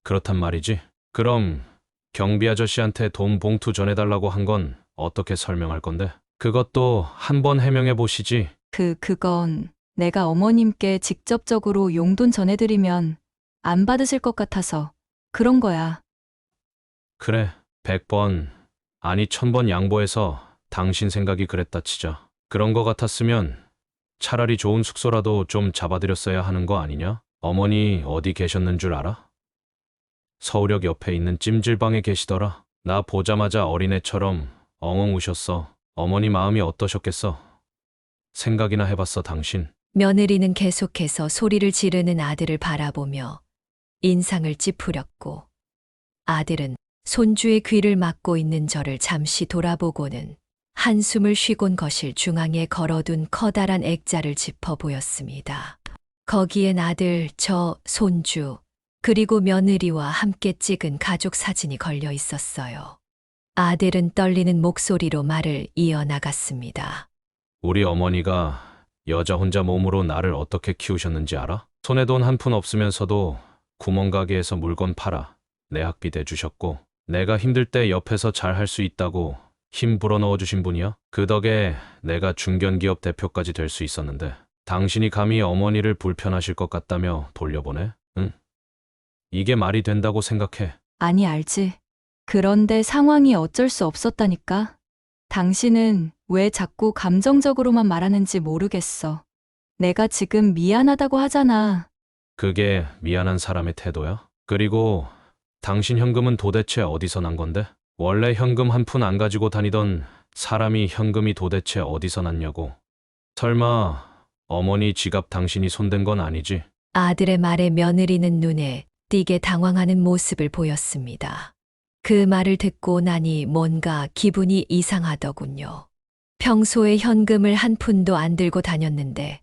그렇단 말이지. 그럼 경비 아저씨한테 돈 봉투 전해달라고 한 건 어떻게 설명할 건데? 그것도 한번 해명해 보시지. 그건 내가 어머님께 직접적으로 용돈 전해드리면 안 받으실 것 같아서 그런 거야. 그래, 100번, 아니 1000번 양보해서 당신 생각이 그랬다 치자. 그런 거 같았으면 차라리 좋은 숙소라도 좀 잡아드렸어야 하는 거 아니냐? 어머니 어디 계셨는 줄 알아? 서울역 옆에 있는 찜질방에 계시더라. 나 보자마자 어린애처럼 엉엉 우셨어. 어머니 마음이 어떠셨겠어? 생각이나 해봤어, 당신. 며느리는 계속해서 소리를 지르는 아들을 바라보며 인상을 찌푸렸고 아들은 손주의 귀를 막고 있는 저를 잠시 돌아보고는 한숨을 쉬곤 거실 중앙에 걸어둔 커다란 액자를 짚어 보였습니다. 거기엔 아들, 저, 손주, 그리고 며느리와 함께 찍은 가족 사진이 걸려 있었어요. 아들은 떨리는 목소리로 말을 이어나갔습니다. 우리 어머니가 여자 혼자 몸으로 나를 어떻게 키우셨는지 알아? 손에 돈 한 푼 없으면서도 구멍가게에서 물건 팔아 내 학비 대주셨고 내가 힘들 때 옆에서 잘 할 수 있다고 힘 불어넣어 주신 분이야. 그 덕에 내가 중견기업 대표까지 될 수 있었는데 당신이 감히 어머니를 불편하실 것 같다며 돌려보내? 응? 이게 말이 된다고 생각해? 아니, 알지. 그런데 상황이 어쩔 수 없었다니까. 당신은 왜 자꾸 감정적으로만 말하는지 모르겠어. 내가 지금 미안하다고 하잖아. 그게 미안한 사람의 태도야? 그리고 당신 현금은 도대체 어디서 난 건데? 원래 현금 한 푼 안 가지고 다니던 사람이 현금이 도대체 어디서 났냐고. 설마 어머니 지갑 당신이 손댄 건 아니지? 아들의 말에 며느리는 눈에 띄게 당황하는 모습을 보였습니다. 그 말을 듣고 나니 뭔가 기분이 이상하더군요. 평소에 현금을 한 푼도 안 들고 다녔는데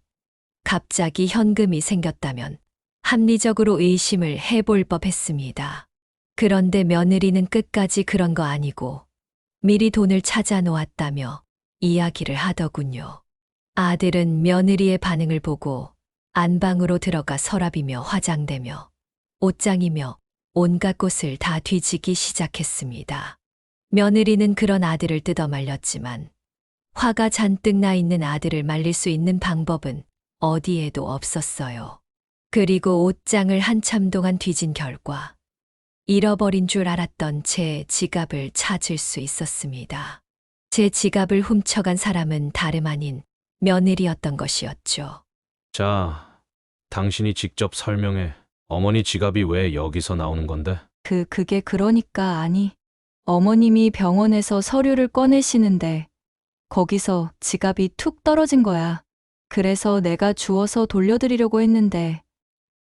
갑자기 현금이 생겼다면 합리적으로 의심을 해볼 법했습니다. 그런데 며느리는 끝까지 그런 거 아니고 미리 돈을 찾아 놓았다며 이야기를 하더군요. 아들은 며느리의 반응을 보고 안방으로 들어가 서랍이며 화장대며 옷장이며 온갖 곳을 다 뒤지기 시작했습니다. 며느리는 그런 아들을 뜯어말렸지만 화가 잔뜩 나 있는 아들을 말릴 수 있는 방법은 어디에도 없었어요. 그리고 옷장을 한참 동안 뒤진 결과 잃어버린 줄 알았던 제 지갑을 찾을 수 있었습니다. 제 지갑을 훔쳐간 사람은 다름 아닌 며느리였던 것이었죠. 자, 당신이 직접 설명해. 어머니 지갑이 왜 여기서 나오는 건데? 그게 그러니까 아니. 어머님이 병원에서 서류를 꺼내시는데 거기서 지갑이 툭 떨어진 거야. 그래서 내가 주워서 돌려드리려고 했는데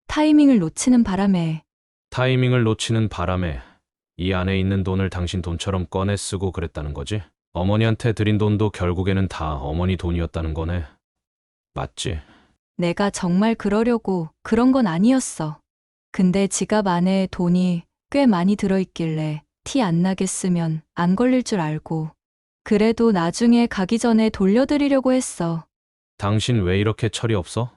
타이밍을 놓치는 바람에 타이밍을 놓치는 바람에 이 안에 있는 돈을 당신 돈처럼 꺼내 쓰고 그랬다는 거지? 어머니한테 드린 돈도 결국에는 다 어머니 돈이었다는 거네. 맞지? 내가 정말 그러려고 그런 건 아니었어. 근데 지갑 안에 돈이 꽤 많이 들어있길래 티 안 나게 쓰면 안 걸릴 줄 알고. 그래도 나중에 가기 전에 돌려드리려고 했어. 당신 왜 이렇게 철이 없어?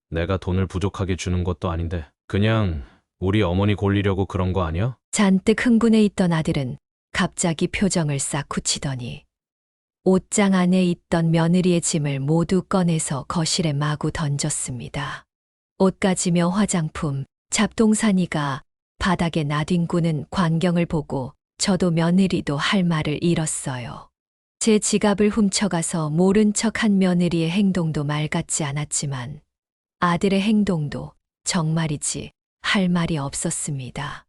내가 돈을 부족하게 주는 것도 아닌데 그냥 우리 어머니 골리려고 그런 거 아니야? 잔뜩 흥분해 있던 아들은 갑자기 표정을 싹 굳히더니 옷장 안에 있던 며느리의 짐을 모두 꺼내서 거실에 마구 던졌습니다. 옷가지며 화장품, 잡동사니가 바닥에 나뒹구는 광경을 보고 저도 며느리도 할 말을 잃었어요. 제 지갑을 훔쳐가서 모른 척한 며느리의 행동도 말 같지 않았지만 아들의 행동도 정말이지 할 말이 없었습니다.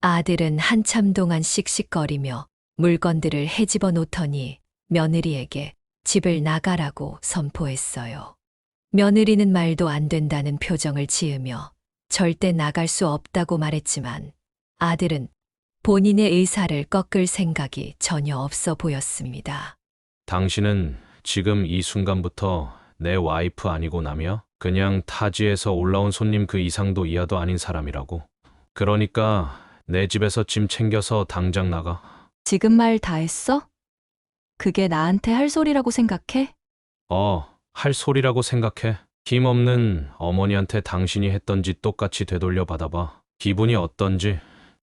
아들은 한참 동안 씩씩거리며 물건들을 헤집어 놓더니 며느리에게 집을 나가라고 선포했어요. 며느리는 말도 안 된다는 표정을 지으며 절대 나갈 수 없다고 말했지만 아들은 본인의 의사를 꺾을 생각이 전혀 없어 보였습니다. 당신은 지금 이 순간부터 내 와이프 아니고 남이야? 그냥 타지에서 올라온 손님 그 이상도 이하도 아닌 사람이라고. 그러니까 내 집에서 짐 챙겨서 당장 나가. 지금 말 다 했어? 그게 나한테 할 소리라고 생각해? 할 소리라고 생각해. 힘없는 어머니한테 당신이 했던 짓 똑같이 되돌려 받아봐. 기분이 어떤지.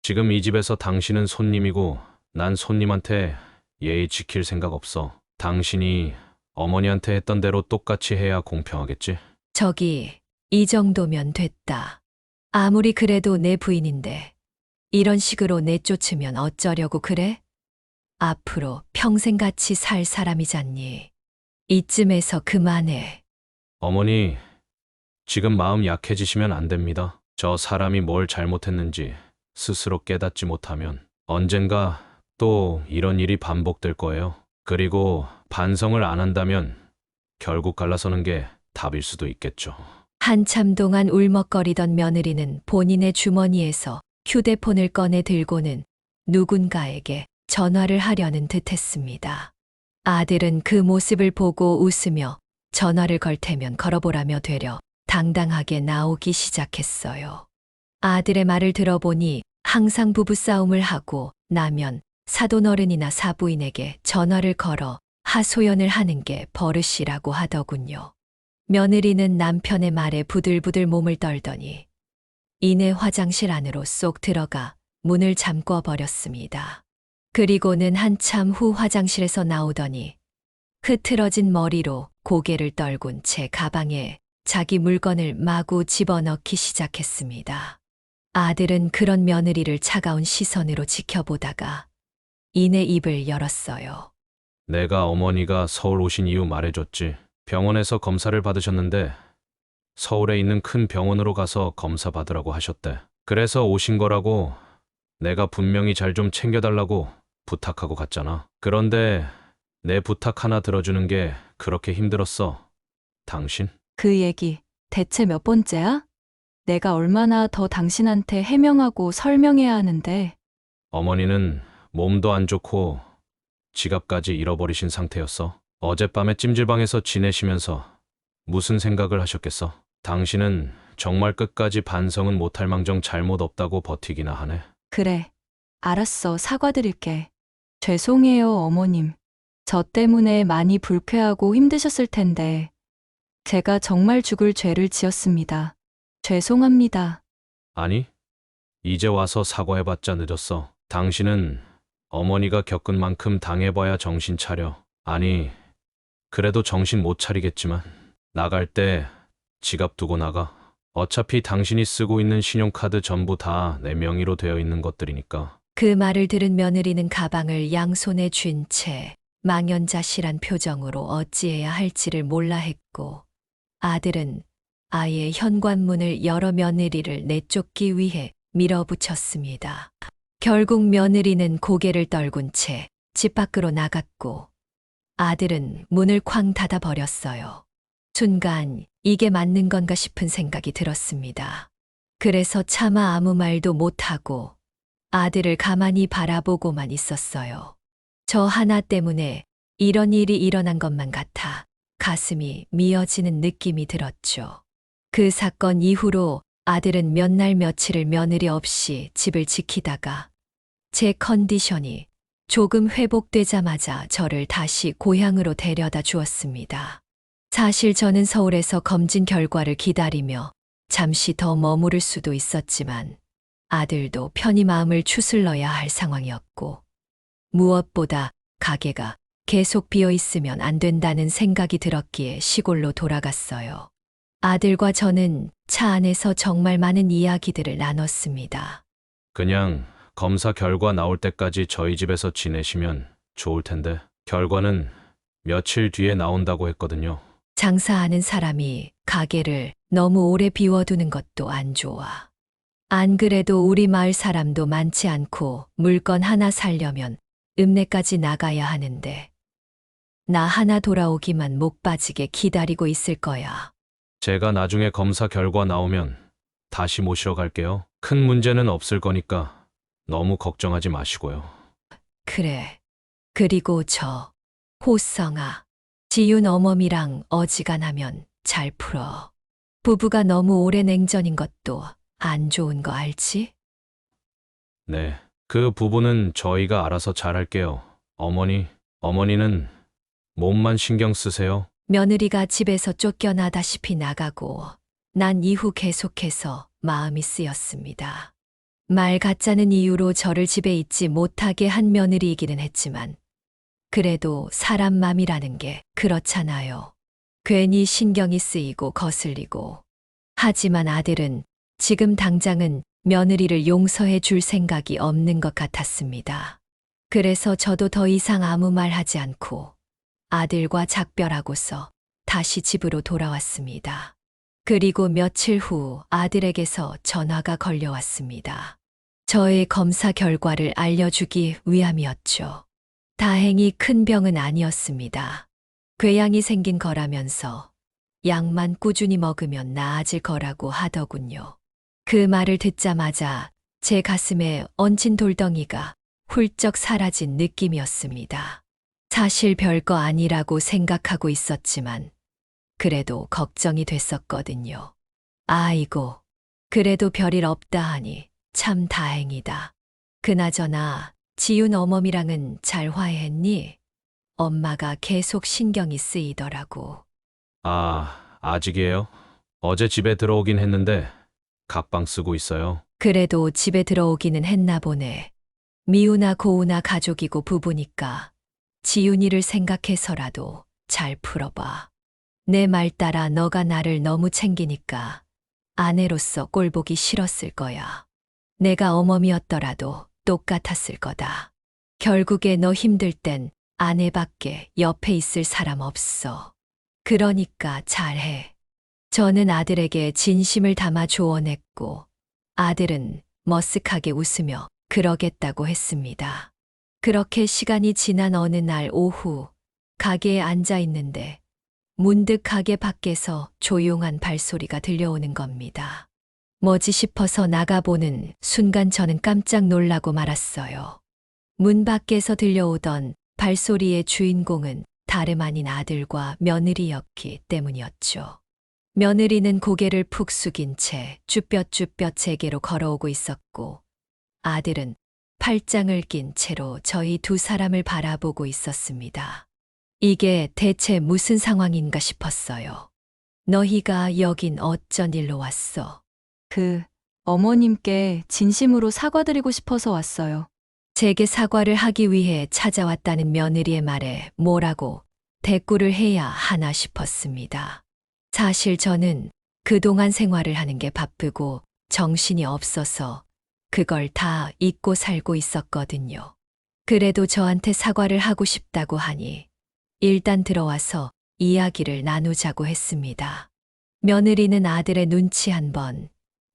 지금 이 집에서 당신은 손님이고 난 손님한테 예의 지킬 생각 없어. 당신이 어머니한테 했던 대로 똑같이 해야 공평하겠지? 저기, 이 정도면 됐다. 아무리 그래도 내 부인인데 이런 식으로 내쫓으면 어쩌려고 그래? 앞으로 평생 같이 살 사람이잖니. 이쯤에서 그만해. 어머니, 지금 마음 약해지시면 안 됩니다. 저 사람이 뭘 잘못했는지 스스로 깨닫지 못하면 언젠가 또 이런 일이 반복될 거예요. 그리고 반성을 안 한다면 결국 갈라서는 게 답일 수도 있겠죠. 한참 동안 울먹거리던 며느리는 본인의 주머니에서 휴대폰을 꺼내 들고는 누군가에게 전화를 하려는 듯 했습니다. 아들은 그 모습을 보고 웃으며 전화를 걸 테면 걸어보라며 되려 당당하게 나오기 시작했어요. 아들의 말을 들어보니 항상 부부싸움을 하고 나면 사돈어른이나 사부인에게 전화를 걸어 하소연을 하는 게 버릇이라고 하더군요. 며느리는 남편의 말에 부들부들 몸을 떨더니 이내 화장실 안으로 쏙 들어가 문을 잠궈 버렸습니다. 그리고는 한참 후 화장실에서 나오더니 흐트러진 머리로 고개를 떨군 채 가방에 자기 물건을 마구 집어넣기 시작했습니다. 아들은 그런 며느리를 차가운 시선으로 지켜보다가 이내 입을 열었어요. 내가 어머니가 서울 오신 이유 말해줬지. 병원에서 검사를 받으셨는데 서울에 있는 큰 병원으로 가서 검사 받으라고 하셨대. 그래서 오신 거라고 내가 분명히 잘 좀 챙겨달라고 부탁하고 갔잖아. 그런데 내 부탁 하나 들어주는 게 그렇게 힘들었어. 당신? 그 얘기 대체 몇 번째야? 내가 얼마나 더 당신한테 해명하고 설명해야 하는데. 어머니는 몸도 안 좋고 지갑까지 잃어버리신 상태였어. 어젯밤에 찜질방에서 지내시면서 무슨 생각을 하셨겠어? 당신은 정말 끝까지 반성은 못할 망정 잘못 없다고 버티기나 하네. 그래, 알았어. 사과드릴게. 죄송해요, 어머님. 저 때문에 많이 불쾌하고 힘드셨을 텐데 제가 정말 죽을 죄를 지었습니다. 죄송합니다. 아니, 이제 와서 사과해봤자 늦었어. 당신은 어머니가 겪은 만큼 당해봐야 정신 차려. 아니, 그래도 정신 못 차리겠지만 나갈 때 지갑 두고 나가. 어차피 당신이 쓰고 있는 신용카드 전부 다 내 명의로 되어 있는 것들이니까. 그 말을 들은 며느리는 가방을 양손에 쥔 채 망연자실한 표정으로 어찌해야 할지를 몰라 했고, 아들은 아예 현관문을 열어 며느리를 내쫓기 위해 밀어붙였습니다. 결국 며느리는 고개를 떨군 채 집 밖으로 나갔고, 아들은 문을 쾅 닫아 버렸어요. 순간 이게 맞는 건가 싶은 생각이 들었습니다. 그래서 차마 아무 말도 못하고 아들을 가만히 바라보고만 있었어요. 저 하나 때문에 이런 일이 일어난 것만 같아 가슴이 미어지는 느낌이 들었죠. 그 사건 이후로 아들은 몇 날 며칠을 며느리 없이 집을 지키다가 제 컨디션이 조금 회복되자마자 저를 다시 고향으로 데려다 주었습니다. 사실 저는 서울에서 검진 결과를 기다리며 잠시 더 머무를 수도 있었지만 아들도 편히 마음을 추슬러야 할 상황이었고, 무엇보다 가게가 계속 비어 있으면 안 된다는 생각이 들었기에 시골로 돌아갔어요. 아들과 저는 차 안에서 정말 많은 이야기들을 나눴습니다. 그냥 검사 결과 나올 때까지 저희 집에서 지내시면 좋을 텐데 결과는 며칠 뒤에 나온다고 했거든요. 장사하는 사람이 가게를 너무 오래 비워두는 것도 안 좋아. 안 그래도 우리 마을 사람도 많지 않고 물건 하나 사려면 읍내까지 나가야 하는데 나 하나 돌아오기만 목 빠지게 기다리고 있을 거야. 제가 나중에 검사 결과 나오면 다시 모시러 갈게요. 큰 문제는 없을 거니까 너무 걱정하지 마시고요. 그래. 그리고 저 호성아, 지윤 어머니랑 어지간하면 잘 풀어. 부부가 너무 오래 냉전인 것도 안 좋은 거 알지? 네. 그 부분은 저희가 알아서 잘할게요. 어머니는 몸만 신경 쓰세요. 며느리가 집에서 쫓겨나다시피 나가고 난 이후 계속해서 마음이 쓰였습니다. 말 같자는 이유로 저를 집에 있지 못하게 한 며느리이기는 했지만 그래도 사람 맘이라는 게 그렇잖아요. 괜히 신경이 쓰이고 거슬리고. 하지만 아들은 지금 당장은 며느리를 용서해 줄 생각이 없는 것 같았습니다. 그래서 저도 더 이상 아무 말 하지 않고 아들과 작별하고서 다시 집으로 돌아왔습니다. 그리고 며칠 후 아들에게서 전화가 걸려왔습니다. 저의 검사 결과를 알려주기 위함이었죠. 다행히 큰 병은 아니었습니다. 궤양이 생긴 거라면서 약만 꾸준히 먹으면 나아질 거라고 하더군요. 그 말을 듣자마자 제 가슴에 얹힌 돌덩이가 훌쩍 사라진 느낌이었습니다. 사실 별거 아니라고 생각하고 있었지만 그래도 걱정이 됐었거든요. 아이고, 그래도 별일 없다 하니 참 다행이다. 그나저나 지윤 어머니랑은 잘 화해했니? 엄마가 계속 신경이 쓰이더라고. 아직이에요? 어제 집에 들어오긴 했는데 각방 쓰고 있어요. 그래도 집에 들어오기는 했나 보네. 미우나 고우나 가족이고 부부니까 지윤이를 생각해서라도 잘 풀어봐. 내 말 따라 너가 나를 너무 챙기니까 아내로서 꼴보기 싫었을 거야. 내가 어머니였더라도 똑같았을 거다. 결국에 너 힘들 땐 아내밖에 옆에 있을 사람 없어. 그러니까 잘해. 저는 아들에게 진심을 담아 조언했고 아들은 머쓱하게 웃으며 그러겠다고 했습니다. 그렇게 시간이 지난 어느 날 오후 가게에 앉아 있는데 문득 가게 밖에서 조용한 발소리가 들려오는 겁니다. 뭐지 싶어서 나가보는 순간 저는 깜짝 놀라고 말았어요. 문 밖에서 들려오던 발소리의 주인공은 다름 아닌 아들과 며느리였기 때문이었죠. 며느리는 고개를 푹 숙인 채 쭈뼛쭈뼛 제게로 걸어오고 있었고 아들은 팔짱을 낀 채로 저희 두 사람을 바라보고 있었습니다. 이게 대체 무슨 상황인가 싶었어요. 너희가 여긴 어쩐 일로 왔어? 어머님께 진심으로 사과드리고 싶어서 왔어요. 제게 사과를 하기 위해 찾아왔다는 며느리의 말에 뭐라고 대꾸를 해야 하나 싶었습니다. 사실 저는 그동안 생활을 하는 게 바쁘고 정신이 없어서 그걸 다 잊고 살고 있었거든요. 그래도 저한테 사과를 하고 싶다고 하니 일단 들어와서 이야기를 나누자고 했습니다. 며느리는 아들의 눈치 한 번,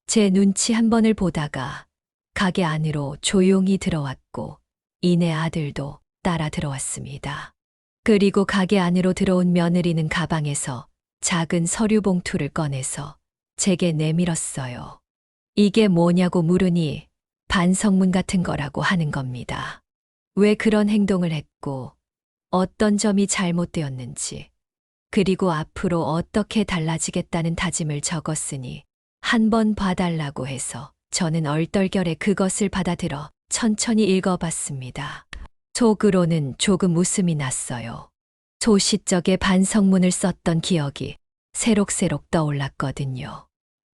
제 눈치 한 번을 보다가 가게 안으로 조용히 들어왔고 이내 아들도 따라 들어왔습니다. 그리고 가게 안으로 들어온 며느리는 가방에서 작은 서류 봉투를 꺼내서 제게 내밀었어요. 이게 뭐냐고 물으니 반성문 같은 거라고 하는 겁니다. 왜 그런 행동을 했고 어떤 점이 잘못되었는지 그리고 앞으로 어떻게 달라지겠다는 다짐을 적었으니 한번 봐달라고 해서 저는 얼떨결에 그것을 받아들어 천천히 읽어봤습니다. 속으로는 조금 웃음이 났어요. 소시적에 반성문을 썼던 기억이 새록새록 떠올랐거든요.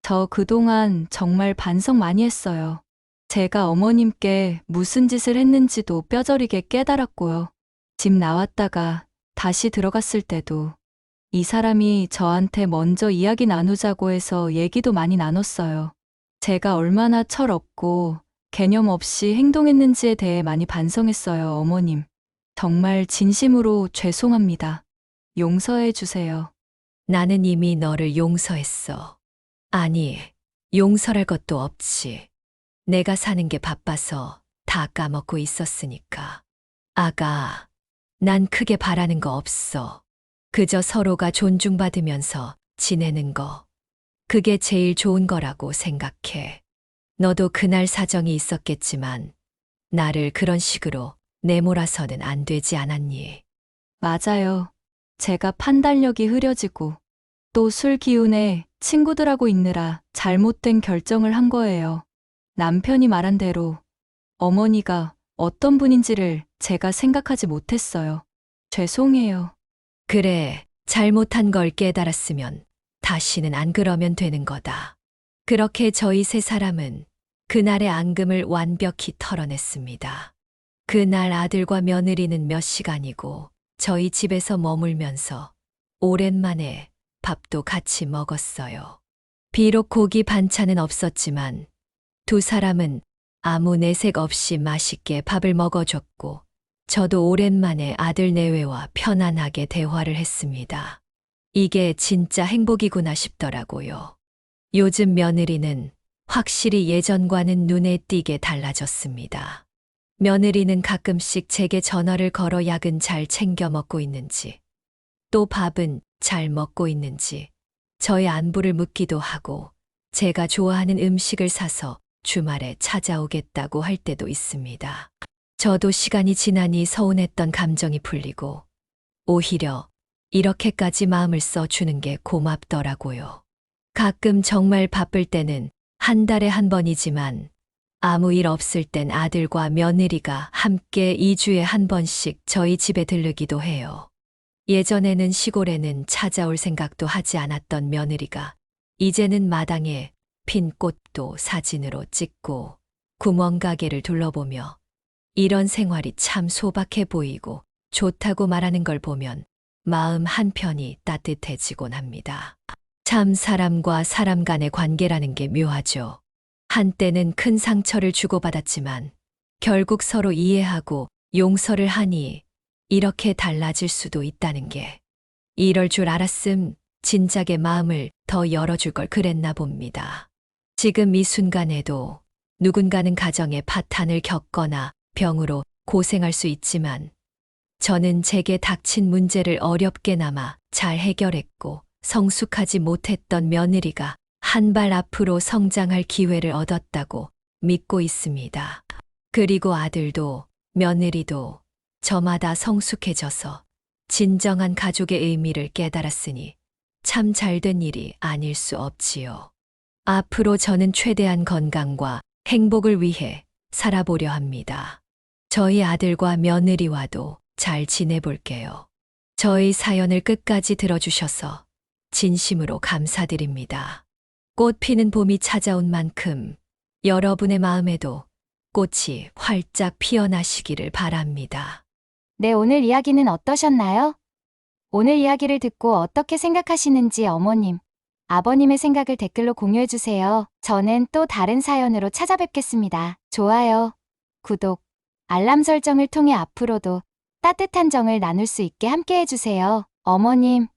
저 그동안 정말 반성 많이 했어요. 제가 어머님께 무슨 짓을 했는지도 뼈저리게 깨달았고요. 집 나왔다가 다시 들어갔을 때도 이 사람이 저한테 먼저 이야기 나누자고 해서 얘기도 많이 나눴어요. 제가 얼마나 철없고 개념 없이 행동했는지에 대해 많이 반성했어요, 어머님. 정말 진심으로 죄송합니다. 용서해 주세요. 나는 이미 너를 용서했어. 아니, 용서할 것도 없지. 내가 사는 게 바빠서 다 까먹고 있었으니까. 아가, 난 크게 바라는 거 없어. 그저 서로가 존중받으면서 지내는 거. 그게 제일 좋은 거라고 생각해. 너도 그날 사정이 있었겠지만 나를 그런 식으로 내몰아서는 안 되지 않았니? 맞아요. 제가 판단력이 흐려지고 또 술 기운에 친구들하고 있느라 잘못된 결정을 한 거예요. 남편이 말한 대로 어머니가 어떤 분인지를 제가 생각하지 못했어요. 죄송해요. 그래, 잘못한 걸 깨달았으면 다시는 안 그러면 되는 거다. 그렇게 저희 세 사람은 그날의 앙금을 완벽히 털어냈습니다. 그날 아들과 며느리는 몇 시간이고 저희 집에서 머물면서 오랜만에 밥도 같이 먹었어요. 비록 고기 반찬은 없었지만 두 사람은 아무 내색 없이 맛있게 밥을 먹어줬고 저도 오랜만에 아들 내외와 편안하게 대화를 했습니다. 이게 진짜 행복이구나 싶더라고요. 요즘 며느리는 확실히 예전과는 눈에 띄게 달라졌습니다. 며느리는 가끔씩 제게 전화를 걸어 약은 잘 챙겨 먹고 있는지, 또 밥은 잘 먹고 있는지, 저의 안부를 묻기도 하고, 제가 좋아하는 음식을 사서 주말에 찾아오겠다고 할 때도 있습니다. 저도 시간이 지나니 서운했던 감정이 풀리고, 오히려 이렇게까지 마음을 써주는 게 고맙더라고요. 가끔 정말 바쁠 때는 한 달에 한 번이지만 아무 일 없을 땐 아들과 며느리가 함께 2주에 한 번씩 저희 집에 들르기도 해요. 예전에는 시골에는 찾아올 생각도 하지 않았던 며느리가 이제는 마당에 핀 꽃도 사진으로 찍고 구멍가게를 둘러보며 이런 생활이 참 소박해 보이고 좋다고 말하는 걸 보면 마음 한편이 따뜻해지곤 합니다. 참 사람과 사람 간의 관계라는 게 묘하죠. 한때는 큰 상처를 주고받았지만 결국 서로 이해하고 용서를 하니 이렇게 달라질 수도 있다는 게 이럴 줄 알았음 진작에 마음을 더 열어줄 걸 그랬나 봅니다. 지금 이 순간에도 누군가는 가정의 파탄을 겪거나 병으로 고생할 수 있지만 저는 제게 닥친 문제를 어렵게나마 잘 해결했고 성숙하지 못했던 며느리가 한 발 앞으로 성장할 기회를 얻었다고 믿고 있습니다. 그리고 아들도 며느리도 저마다 성숙해져서 진정한 가족의 의미를 깨달았으니 참 잘된 일이 아닐 수 없지요. 앞으로 저는 최대한 건강과 행복을 위해 살아보려 합니다. 저희 아들과 며느리와도 잘 지내볼게요. 저희 사연을 끝까지 들어주셔서 진심으로 감사드립니다. 꽃 피는 봄이 찾아온 만큼 여러분의 마음에도 꽃이 활짝 피어나시기를 바랍니다. 네, 오늘 이야기는 어떠셨나요? 오늘 이야기를 듣고 어떻게 생각하시는지 어머님, 아버님의 생각을 댓글로 공유해주세요. 저는 또 다른 사연으로 찾아뵙겠습니다. 좋아요, 구독, 알람 설정을 통해 앞으로도 따뜻한 정을 나눌 수 있게 함께 해주세요. 어머님,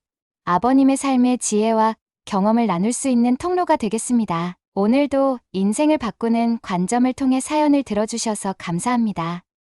아버님의 삶의 지혜와 경험을 나눌 수 있는 통로가 되겠습니다. 오늘도 인생을 바꾸는 관점을 통해 사연을 들어주셔서 감사합니다.